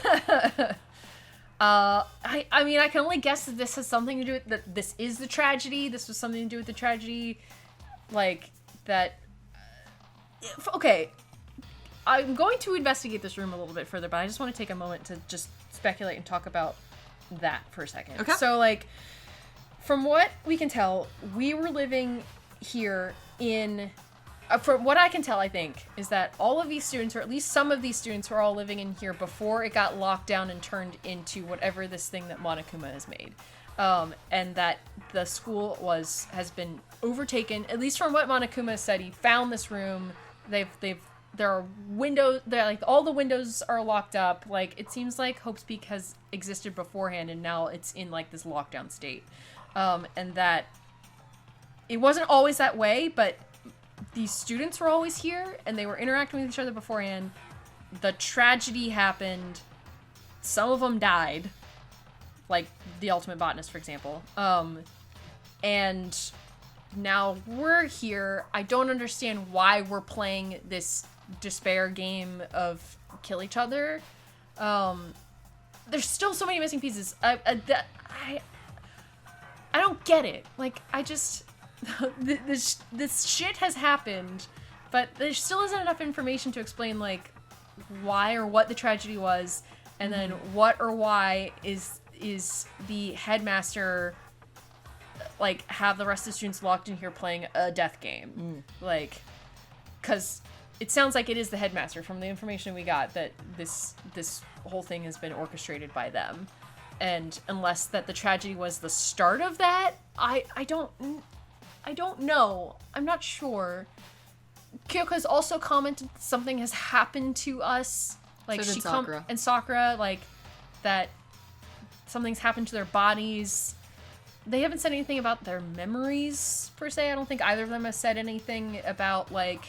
I mean, I can only guess that this has something to do with that. This is the tragedy. This was something to do with the tragedy, like that. Okay, I'm going to investigate this room a little bit further, but I just want to take a moment to just speculate and talk about that for a second.
Okay.
So, like, from what we can tell, we were living here in. From what I can tell, I think, is that all of these students, or at least some of these students, were all living in here before it got locked down and turned into whatever this thing that Monokuma has made. And that the school has been overtaken, at least from what Monokuma said. He found this room. There are windows, like, all the windows are locked up. Like, it seems like Hope's Peak has existed beforehand, and now it's in, like, this lockdown state. And that it wasn't always that way, but these students were always here, and they were interacting with each other beforehand. The tragedy happened. Some of them died, like the Ultimate Botanist, for example. And now we're here. I don't understand why we're playing this despair game of kill each other. There's still so many missing pieces. I don't get it. Like, I just... this shit has happened, but there still isn't enough information to explain, like, why or what the tragedy was, and then what or why is the headmaster, like, have the rest of the students locked in here playing a death game. Like, because it sounds like it is the headmaster from the information we got, that this whole thing has been orchestrated by them. And unless that the tragedy was the start of that, I don't know. I'm not sure. Kyoko has also commented something has happened to us. Like,
so did Sakura.
And Sakura, like, that something's happened to their bodies. They haven't said anything about their memories, per se. I don't think either of them has said anything about, like,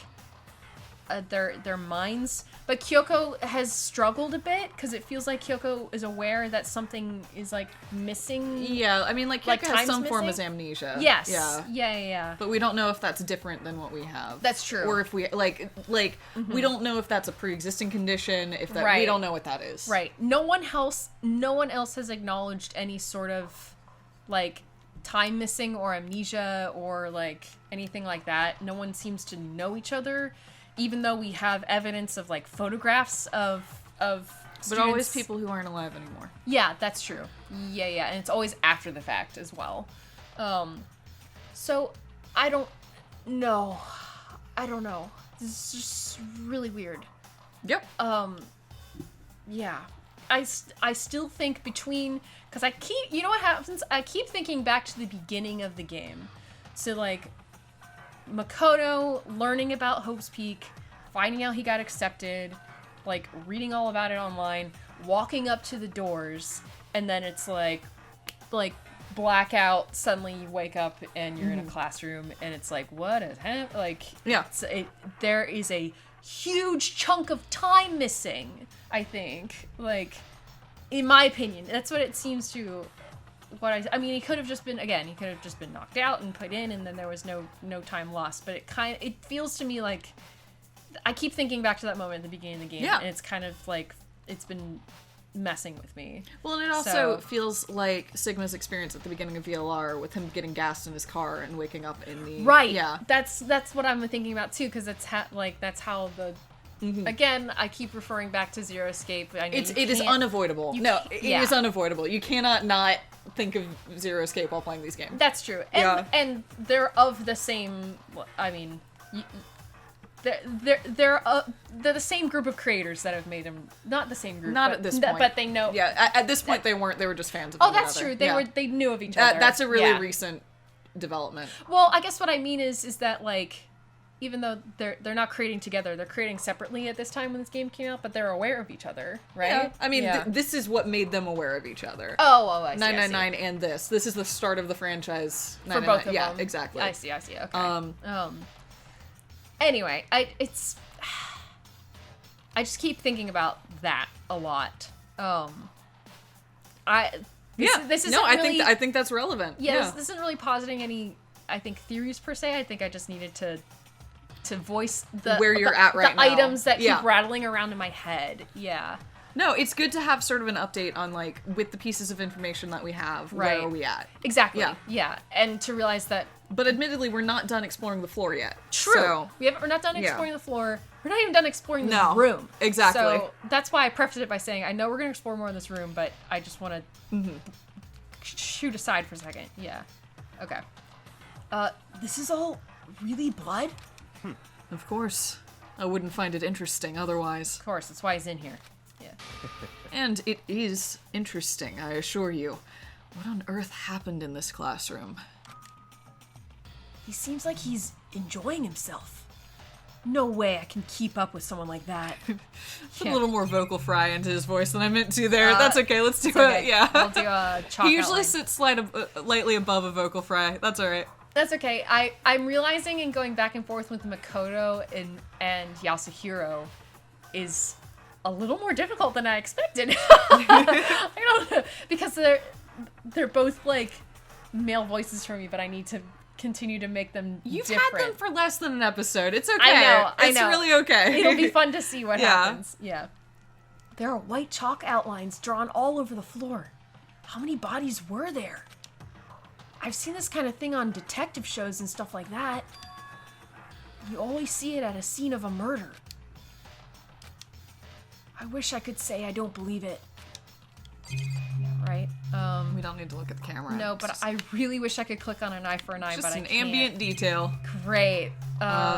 their minds. But Kyoko has struggled a bit, because it feels like Kyoko is aware that something is, like, missing.
Yeah, I mean, like, Kyoko has some form of amnesia.
Yes.
Yeah.
Yeah.
But we don't know if that's different than what we have.
That's true.
Or if we, we don't know if that's a pre-existing condition, if that,
Right.
we don't know what that is.
Right. No one else has acknowledged any sort of, like, time missing or amnesia or, like, anything like that. No one seems to know each other, even though we have evidence of, like, photographs of students.
But always people who aren't alive anymore.
Yeah, that's true. Yeah, and it's always after the fact as well. So, I don't know. This is just really weird.
Yep.
Yeah. I still think between... Because you know what happens? I keep thinking back to the beginning of the game. So, like, Makoto learning about Hope's Peak, finding out he got accepted, like, reading all about it online, walking up to the doors, and then it's like blackout, suddenly you wake up and you're in a classroom, and it's like, what is happening? Like,
yeah.
There is a huge chunk of time missing, I think. Like, in my opinion, that's what it seems to... I mean, he could have just been knocked out and put in, and then there was no time lost. But it feels to me like I keep thinking back to that moment at the beginning of the game,
Yeah.
and it's kind of like it's been messing with me.
Well, and it also
So-
feels like Sigma's experience at the beginning of VLR with him getting gassed in his car and waking up in the
Right.
Yeah.
That's what I'm thinking about too, because it's that's how the. Again, I keep referring back to Zero Escape. I know
It
you
is
can't-
unavoidable.
you
No,
can't-
it
yeah.
is unavoidable. You cannot not think of Zero Escape while playing these games.
That's true, and
Yeah.
and they're of the same. I mean, they're the same group of creators that have made them. Not the same group.
Not
but,
at this point.
but they know.
Yeah, at this point they weren't. They were just fans of
Oh,
one
that's
another.
true.
Yeah.
They knew of each other.
That's a really
Yeah.
recent development.
Well, I guess what I mean is that like, even though they're not creating together, they're creating separately at this time when this game came out, but they're aware of each other, right?
Yeah. I mean,
Yeah.
this is what made them aware of each other.
Oh, I see.
999 and this. This is the start of the franchise.
For both of
yeah,
them.
exactly.
I see. Okay. Anyway, I just keep thinking about that a lot. This isn't really,
I think that's relevant.
This isn't really positing any, I think, theories per se. I think I just needed to voice
Where you're at right
the
now.
items that
Yeah.
keep rattling around in my head. Yeah.
No, it's good to have sort of an update on like with the pieces of information that we have.
Right.
Where are we at?
Exactly.
Yeah.
Yeah. And to realize that
But admittedly, we're not done exploring the floor yet.
true.
So,
We're not done exploring the floor. We're not even done exploring this
No,
room.
exactly.
So that's why I prefaced it by saying I know we're gonna explore more in this room, but I just want to shoot aside for a second. Yeah. Okay. This is all really blood?
of course, I wouldn't find it interesting otherwise.
Of course, that's why he's in here. Yeah.
And it is interesting, I assure you. What on earth happened in this classroom?
He seems like he's enjoying himself. No way I can keep up with someone like that.
Put a little more vocal fry into his voice than I meant to there. That's okay, let's do
Okay,
it. Yeah.
We'll do a chalk
He usually
outline.
sits lightly above a vocal fry. That's alright.
That's okay. I'm realizing and going back and forth with Makoto and Yasuhiro is a little more difficult than I expected. I don't know, because they're both like male voices for me, but I need to continue to make them
You've
different.
had them for less than an episode. It's okay.
I know.
It's really okay.
It'll be fun to see what
Yeah.
happens. Yeah. There are white chalk outlines drawn all over the floor. How many bodies were there? I've seen this kind of thing on detective shows and stuff like that. You always see it at a scene of a murder. I wish I could say I don't believe it. Right?
We don't need to look at the camera.
No,
It's
but
just,
I really wish I could click on an eye for an eye,
just
but I
an
can't.
ambient detail.
Great.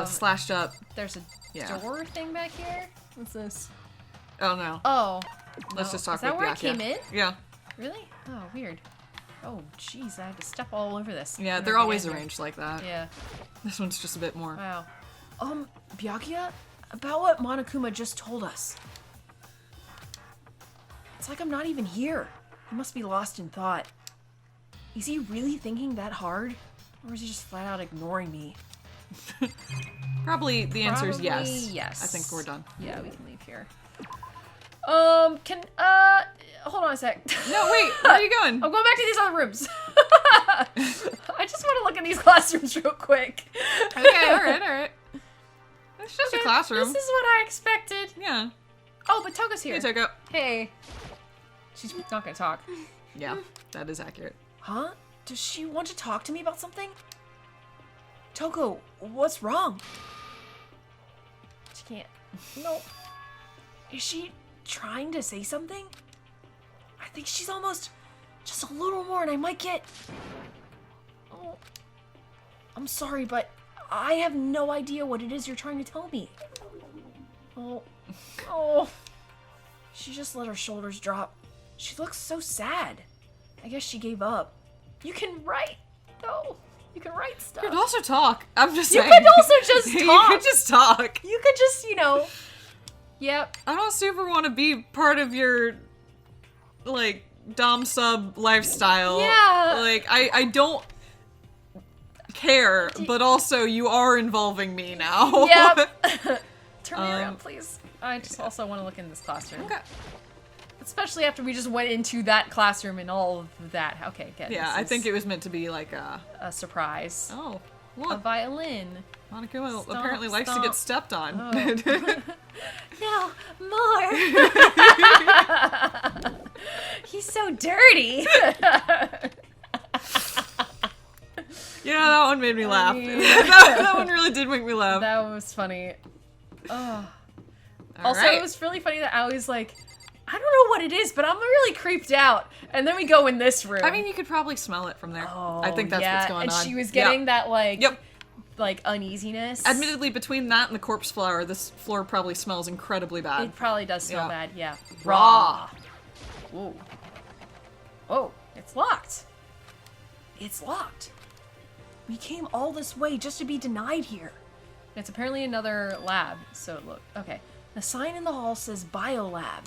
Slashed up.
There's a
yeah.
door thing back here. What's this?
Oh no.
Oh.
Let's
no.
just talk
Is that
with
where I
Byakuya.
came in?
Yeah.
Really? Oh, weird. Oh, jeez, I had to step all over this.
Yeah,
in
they're
order to
always
get in here.
arranged like that.
Yeah.
This one's just a bit more.
Wow. Byakuya, about what Monokuma just told us. It's like I'm not even here. He must be lost in thought. Is he really thinking that hard? Or is he just flat out ignoring me?
Probably the answer is yes.
Probably yes.
I think we're done.
Yeah, we can leave here. Hold on a sec.
No, wait. Where are you going?
I'm going back to these other rooms. I just want to look at these classrooms real quick.
Okay, alright. It's just a classroom.
This is what I expected.
Yeah.
Oh, but Toga's here.
Hey, Toko.
Hey. She's not gonna talk.
Yeah, that is accurate.
Huh? Does she want to talk to me about something? Toko, what's wrong? She can't. Nope. Is she trying to say something? I think she's almost just a little more and I might get... Oh. I'm sorry, but I have no idea what it is you're trying to tell me. Oh. Oh. She just let her shoulders drop. She looks so sad. I guess she gave up. You can write, though. You can write stuff.
You could also talk. I'm just
You
saying.
could also just
You
talk.
could just talk.
You could just, Yep.
I don't super want to be part of your, like, dom sub lifestyle.
Yeah.
Like, I don't care, but also you are involving me now.
Yep. Turn me around, please. I just also want to look in this classroom.
Okay.
Especially after we just went into that classroom and all of that. Okay, good.
Yeah, I think it was meant to be like a...
a surprise.
Oh,
A
look.
violin.
Monokuma apparently likes to get stepped on.
No, more. He's so dirty.
Yeah, that one made me laugh. That one really did make me laugh.
That was funny. Oh.
All
Also,
right.
it was really funny that Allie's like, I don't know what it is, but I'm really creeped out. And then we go in this room.
I mean, you could probably smell it from there.
Oh,
I think that's what's going on.
And she was getting that, like,
Yep.
like, uneasiness.
Admittedly, between that and the corpse flower, this floor probably smells incredibly bad.
It probably does smell
Yeah.
bad, yeah.
Raw.
Ooh. Oh, it's locked. It's locked. We came all this way just to be denied here. It's apparently another lab, so look. Okay. The sign in the hall says biolab.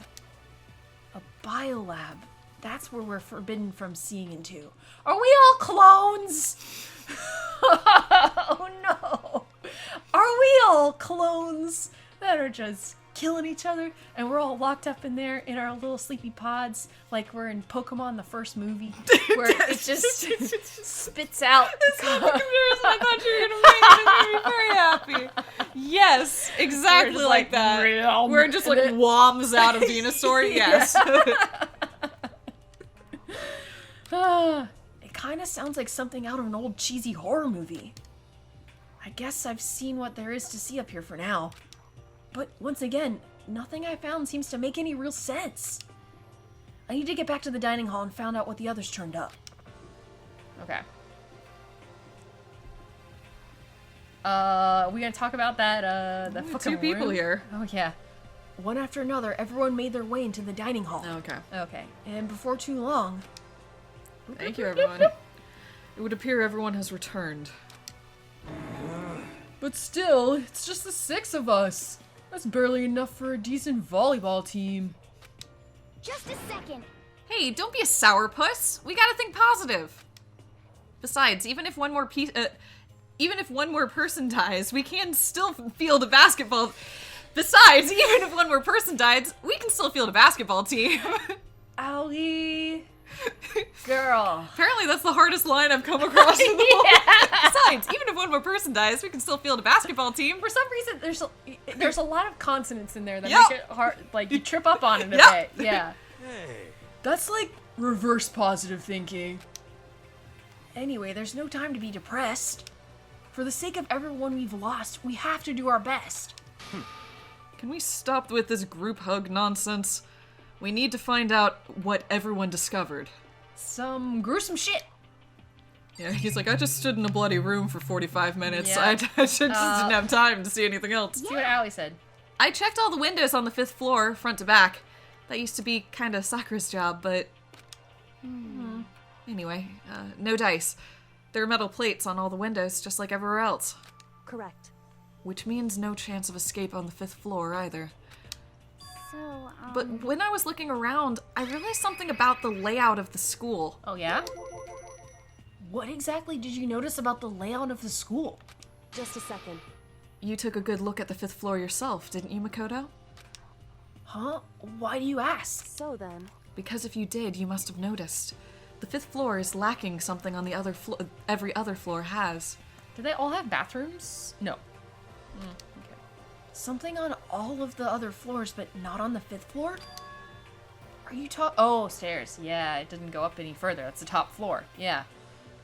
A biolab. That's where we're forbidden from seeing into. Are we all clones? Oh no. Are we all clones that are just killing each other? And we're all locked up in there in our little sleepy pods like we're in Pokemon the first movie where it just spits out.
That's not the comparison I thought you were gonna make. It made me very happy. Yes, exactly
We're just
like that.
real.
Where it just like woms out of Venusaur. Yes.
It kind of sounds like something out of an old cheesy horror movie. I guess I've seen what there is to see up here for now. But once again, nothing I found seems to make any real sense. I need to get back to the dining hall and find out what the others turned up. Okay. We gonna talk about that, the fucking
Two people
room?
here.
Oh, yeah. One after another, everyone made their way into the dining hall.
Okay.
Okay. And before too long...
Thank you, everyone. It would appear everyone has returned.
But still, it's just the 6 of us. That's barely enough for a decent volleyball team.
Just a second.
Hey, don't be a sourpuss. We gotta think positive. Besides, even if one more person dies, we can still field a basketball. Besides, even if one more person dies, we can still field a basketball team.
Allie. Girl.
Apparently that's the hardest line I've come across in the whole. Besides, even if one more person dies, we can still field a basketball team.
For some reason, there's a lot of consonants in there that
Yep.
make it hard, like, you trip up on it a
Yep.
bit. Yeah.
Hey.
That's like reverse positive thinking. Anyway, there's no time to be depressed. For the sake of everyone we've lost, we have to do our best.
Can we stop with this group hug nonsense? We need to find out what everyone discovered.
Some gruesome shit.
Yeah, he's like, I just stood in a bloody room for 45 minutes.
Yeah.
I just didn't have time to see anything else.
See what Allie said.
I checked all the windows on the 5th floor, front to back. That used to be kind of Sakura's job, but... Anyway, no dice. There are metal plates on all the windows, just like everywhere else.
Correct.
Which means no chance of escape on the 5th floor, either.
So,
But when I was looking around, I realized something about the layout of the school.
Oh, yeah? What exactly did you notice about the layout of the school?
Just a second.
You took a good look at the 5th floor yourself, didn't you, Makoto?
Huh? Why do you ask?
So then,
Because if you did, you must have noticed. The 5th floor is lacking something on the other floor. Every other floor has.
Do they all have bathrooms? No. Okay. Something on all of the other floors, but not on the 5th floor? Are you Oh, stairs. Yeah, it didn't go up any further. That's the top floor. Yeah.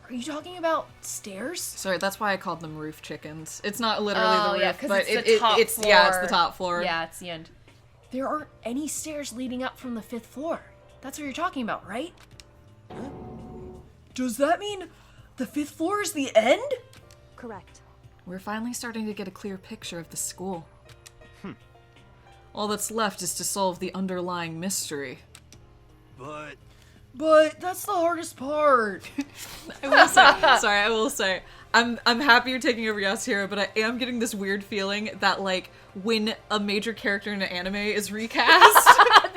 Are you talking about stairs?
Sorry, that's why I called them roof chickens. It's not literally the roof,
yeah, 'cause
but
it's the top
it's yeah, it's the
floor.
top floor.
Yeah, it's the end. There aren't any stairs leading up from the 5th floor. That's what you're talking about, right? Does that mean the 5th floor is the end?
correct.
We're finally starting to get a clear picture of the school. All that's left is to solve the underlying mystery.
But
that's the hardest part.
I will say, I'm happy you're taking over Yasuhiro, but I am getting this weird feeling that like when a major character in an anime is recast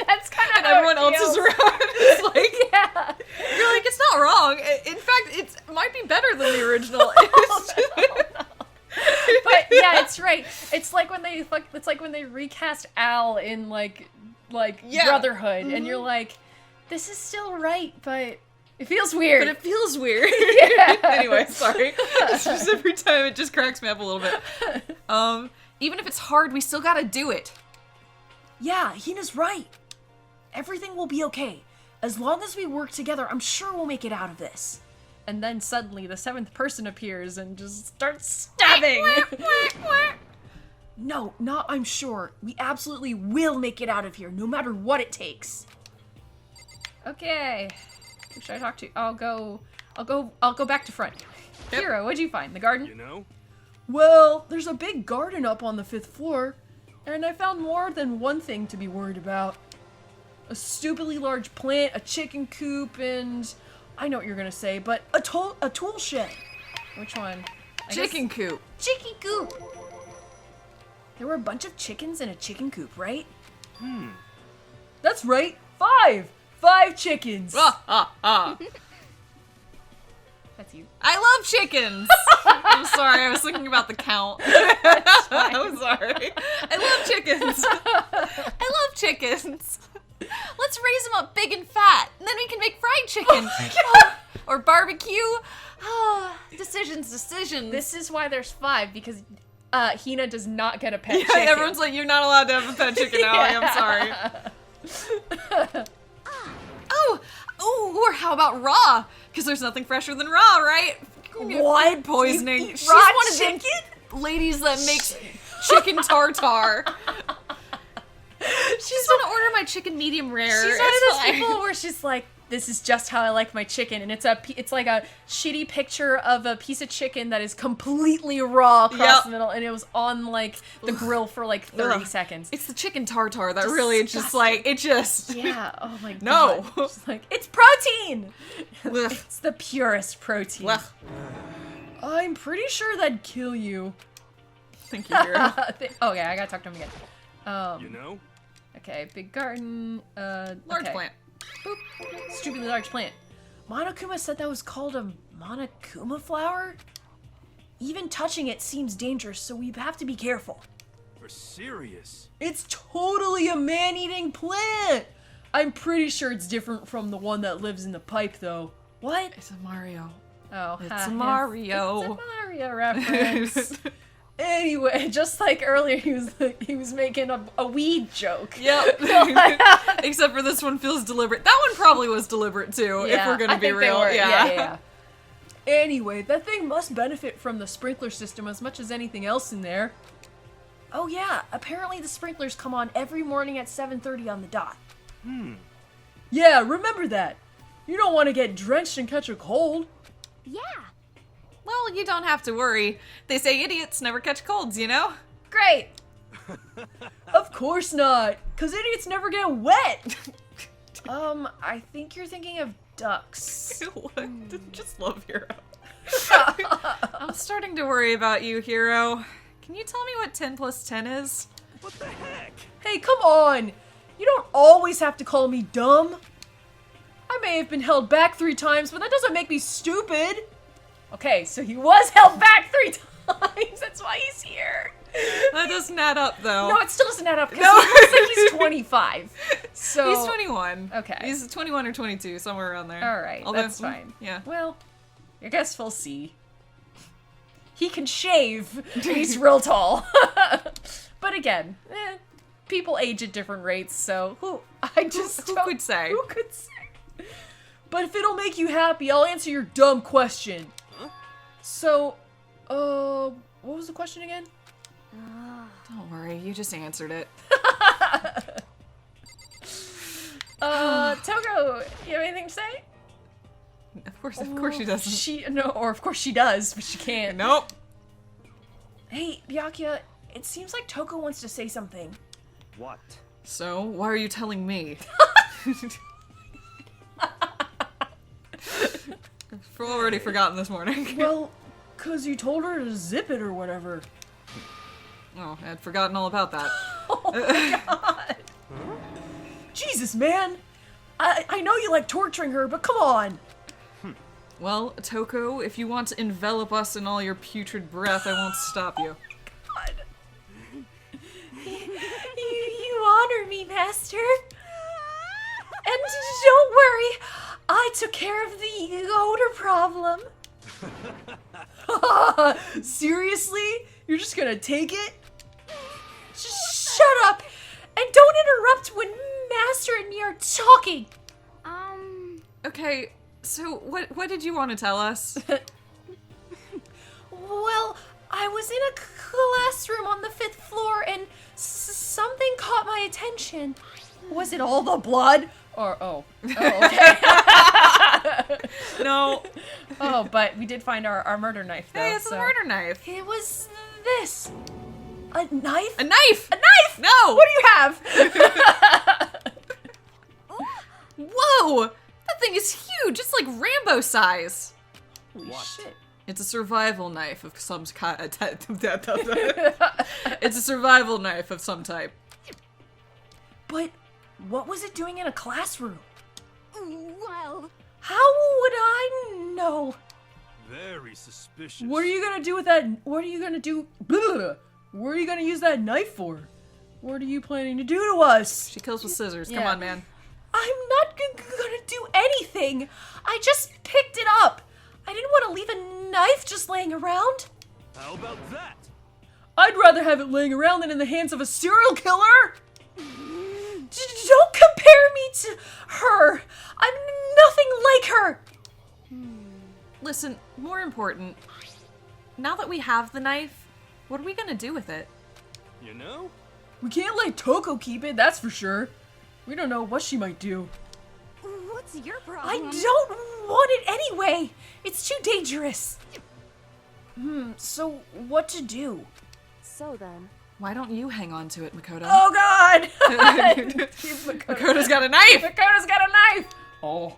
That's kind of
and everyone else is around, it's like
Yeah.
you're like it's not wrong. In fact, it might be better than the original. It's just-
But yeah, it's right. It's like when they recast Al in like
Yeah.
Brotherhood, and you're like, this is still right, but It feels weird.
But it feels weird.
Yeah.
Anyway, sorry. It's just every time it just cracks me up a little bit. Even if it's hard, we still gotta do it.
Yeah, Hina's right. Everything will be okay. As long as we work together, I'm sure we'll make it out of this.
And then suddenly the 7th person appears and just starts stabbing.
No, not I'm sure. We absolutely will make it out of here, no matter what it takes.
Okay. Who should I talk to? I'll go back to front.
Yep.
Hero, what'd you find? The garden?
You know?
Well, there's a big garden up on the 5th floor, and I found more than one thing to be worried about. A stupidly large plant, a chicken coop, and I know what you're gonna say, but a tool shed.
Which one?
Chicken coop.
Chicken coop. There were a bunch of chickens in a chicken coop, right? That's right. 5 chickens.
That's you.
I love chickens. I'm sorry, I was thinking about the count. I'm sorry. I love chickens. I love chickens. Let's raise them up big and fat, and then we can make fried chicken. Or barbecue. Decisions.
This is why there's 5, because Hina does not get a pet
Yeah,
chicken.
everyone's like, you're not allowed to have a pet chicken now. I'm sorry. Or how about raw? Because there's nothing fresher than raw, right?
What?
Food poisoning.
You eat
She's
raw
one of
chicken?
the ladies that makes chicken tartare. She's gonna order my chicken medium rare.
She's one of those people where she's like, this is just how I like my chicken, and it's like a shitty picture of a piece of chicken that is completely raw across the middle, and it was on like the grill for like 30 seconds.
It's the chicken tartare that really just like it just
Yeah. Oh my god.
No.
She's like, it's protein. It's the purest protein.
Ugh.
I'm pretty sure that'd kill you.
Thank you, Hero.
Oh yeah, I gotta talk to him again.
You know?
Okay, big garden.
Large
okay.
plant.
Boop. Stupidly large plant.
Monokuma said that was called a Monokuma flower? Even touching it seems dangerous, so we have to be careful.
For serious?
It's totally a man-eating plant! I'm pretty sure it's different from the one that lives in the pipe, though. What?
It's a Mario.
Oh,
It's a Mario.
It's a Mario reference. Anyway, just like earlier, he was making a weed joke.
Yep. Except for this one feels deliberate. That one probably was deliberate too, if we're gonna be real.
Yeah.
Anyway, that thing must benefit from the sprinkler system as much as anything else in there. Oh yeah, apparently the sprinklers come on every morning at 7:30 on the dot. Yeah, remember that. You don't want to get drenched and catch a cold.
Yeah.
Well, you don't have to worry. They say idiots never catch colds, you know?
Great.
Of course not, cause idiots never get wet.
I think you're thinking of ducks.
What? Just love Hero. I'm starting to worry about you, Hero. Can you tell me what 10 plus 10 is?
What the heck?
Hey, come on. You don't always have to call me dumb. I may have been held back 3 times, but that doesn't make me stupid.
Okay, so he was held back 3 times. That's why he's here.
That doesn't add up, though.
No, it still doesn't add up because he looks like he's 25. So
He's 21.
Okay.
He's 21 or 22, somewhere around there.
all right, that's fine.
Yeah.
Well, I guess we'll see. He can shave. And he's real tall. But again, people age at different rates, so who
could say?
Who could say?
But if it'll make you happy, I'll answer your dumb question. So, what was the question again?
Don't worry, you just answered it.
Togo, you have anything to say?
Of course she doesn't.
Of course she does, but she can't.
Nope.
Hey, Byakuya, it seems like Toko wants to say something.
What?
So, why are you telling me? I've already forgotten this morning.
Well, 'cause you told her to zip it or whatever.
Oh, I'd forgotten all about that.
Oh my god! Jesus, man! I know you like torturing her, but come on!
Well, Toko, if you want to envelop us in all your putrid breath, I won't stop you.
God. You honor me, Master. And don't worry, I took care of the odor problem. Seriously? You're just gonna take it? Just shut up and don't interrupt when Master and me are talking.
Okay, so what did you want to tell us?
Well, I was in a classroom on the 5th floor and something caught my attention. Was it all the blood? Or, oh, okay.
No.
Oh, but we did find our murder knife, though.
Hey, it's a murder knife.
It was this. A knife?
A knife!
A knife!
No!
What do you have?
Whoa! That thing is huge! It's like Rambo size!
Holy shit.
It's a survival knife of some kind. It's a survival knife of some type.
But what was it doing in a classroom?
Well,
How would I know?
Very suspicious.
What are you gonna do with that? What are you gonna do? Blah. What are you gonna use that knife for? What are you planning to do to us?
She kills with scissors. Come
Yeah.
on, man.
I'm not gonna do anything. I just picked it up. I didn't want to leave a knife just laying around.
How about that?
I'd rather have it laying around than in the hands of a serial killer. Don't compare me to her. I'm nothing like her.
Listen, more important. Now that we have the knife, what are we gonna do with it?
You know?
We can't let Toko keep it, that's for sure. We don't know what she might do.
what's your problem?
I don't want it anyway. It's too dangerous. So what to do?
So then,
Why don't you hang on to it, Makoto?
Oh God!
Makoto's got a knife!
Makoto's got a knife! Oh.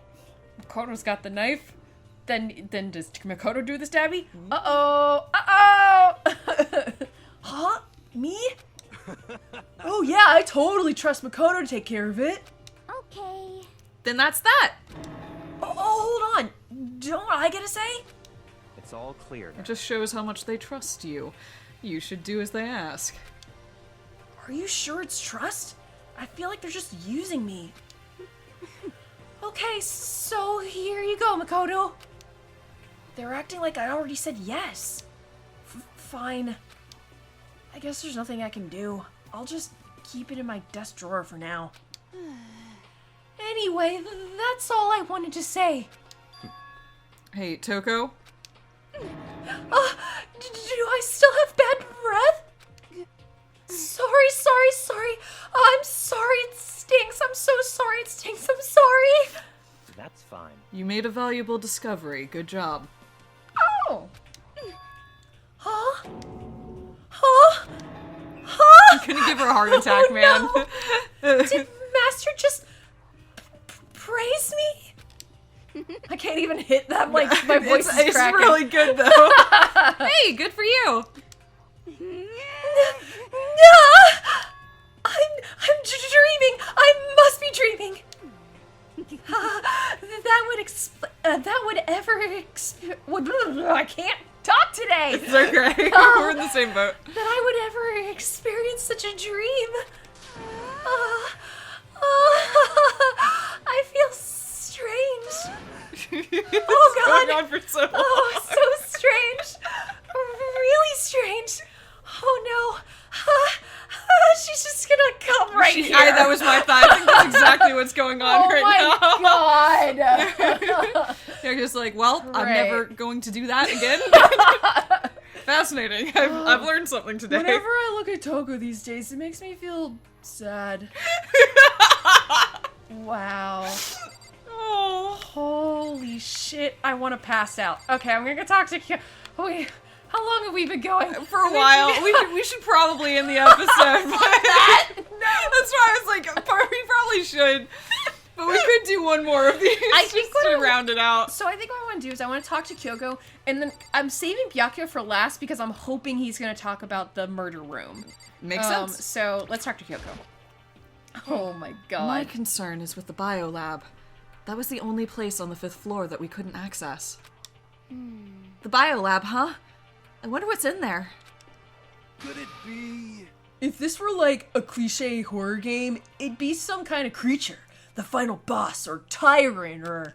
Makoto's got the knife? Then does Makoto do the stabby? Uh-oh! Uh-oh!
Huh? Me? Oh yeah, I totally trust Makoto to take care of it.
Okay.
Then that's that!
Oh, hold on. Don't I get a say?
It's all clear now.
It just shows how much they trust you. You should do as they ask.
Are you sure it's trust? I feel like they're just using me. Okay, so here you go, Makoto. They're acting like I already said yes. Fine. I guess there's nothing I can do. I'll just keep it in my desk drawer for now. Anyway, that's all I wanted to say.
Hey, Toko?
Do I still have bad breath? Sorry. I'm sorry, it stinks. I'm so sorry, it stinks. I'm sorry.
That's fine.
You made a valuable discovery. Good job.
Oh!
Huh?
I'm gonna give her a heart attack, man.
No. Did Master just praise me?
I can't even hit that, like, my voice is
It's
cracking.
really good, though. Hey, good for you.
No! I'm dreaming. I must be dreaming. I can't talk today.
It's okay. We're in the same boat.
That I would ever experience such a dream. I feel strange. Oh God!
Going on for so long.
Oh, so strange. Really strange. Oh no. She's just gonna come right here.
That was my thought. I think that's exactly what's going on
Oh
right
my
now.
God!
They're just like, well, I'm
Right.
never going to do that again. Fascinating. I've learned something today.
Whenever I look at Toko these days, it makes me feel sad.
Wow.
Oh.
Holy shit, I want to pass out. Okay, I'm gonna go talk to Kyoko. Wait, how long have we been going?
For a while. We should probably end the episode. That's why I was like, we probably should. But we could do one more of these
I think
just to
what I-
round it out.
So I think what I want to do is I want to talk to Kyoko, and then I'm saving Byakuya for last because I'm hoping he's going to talk about the murder room.
Makes sense.
So let's talk to Kyoko. Oh my God.
My concern is with the biolab. That was the only place on the 5th floor that we couldn't access. The biolab, huh? I wonder what's in there.
Could it be?
If this were like a cliche horror game, it'd be some kind of creature. The final boss or tyrant or...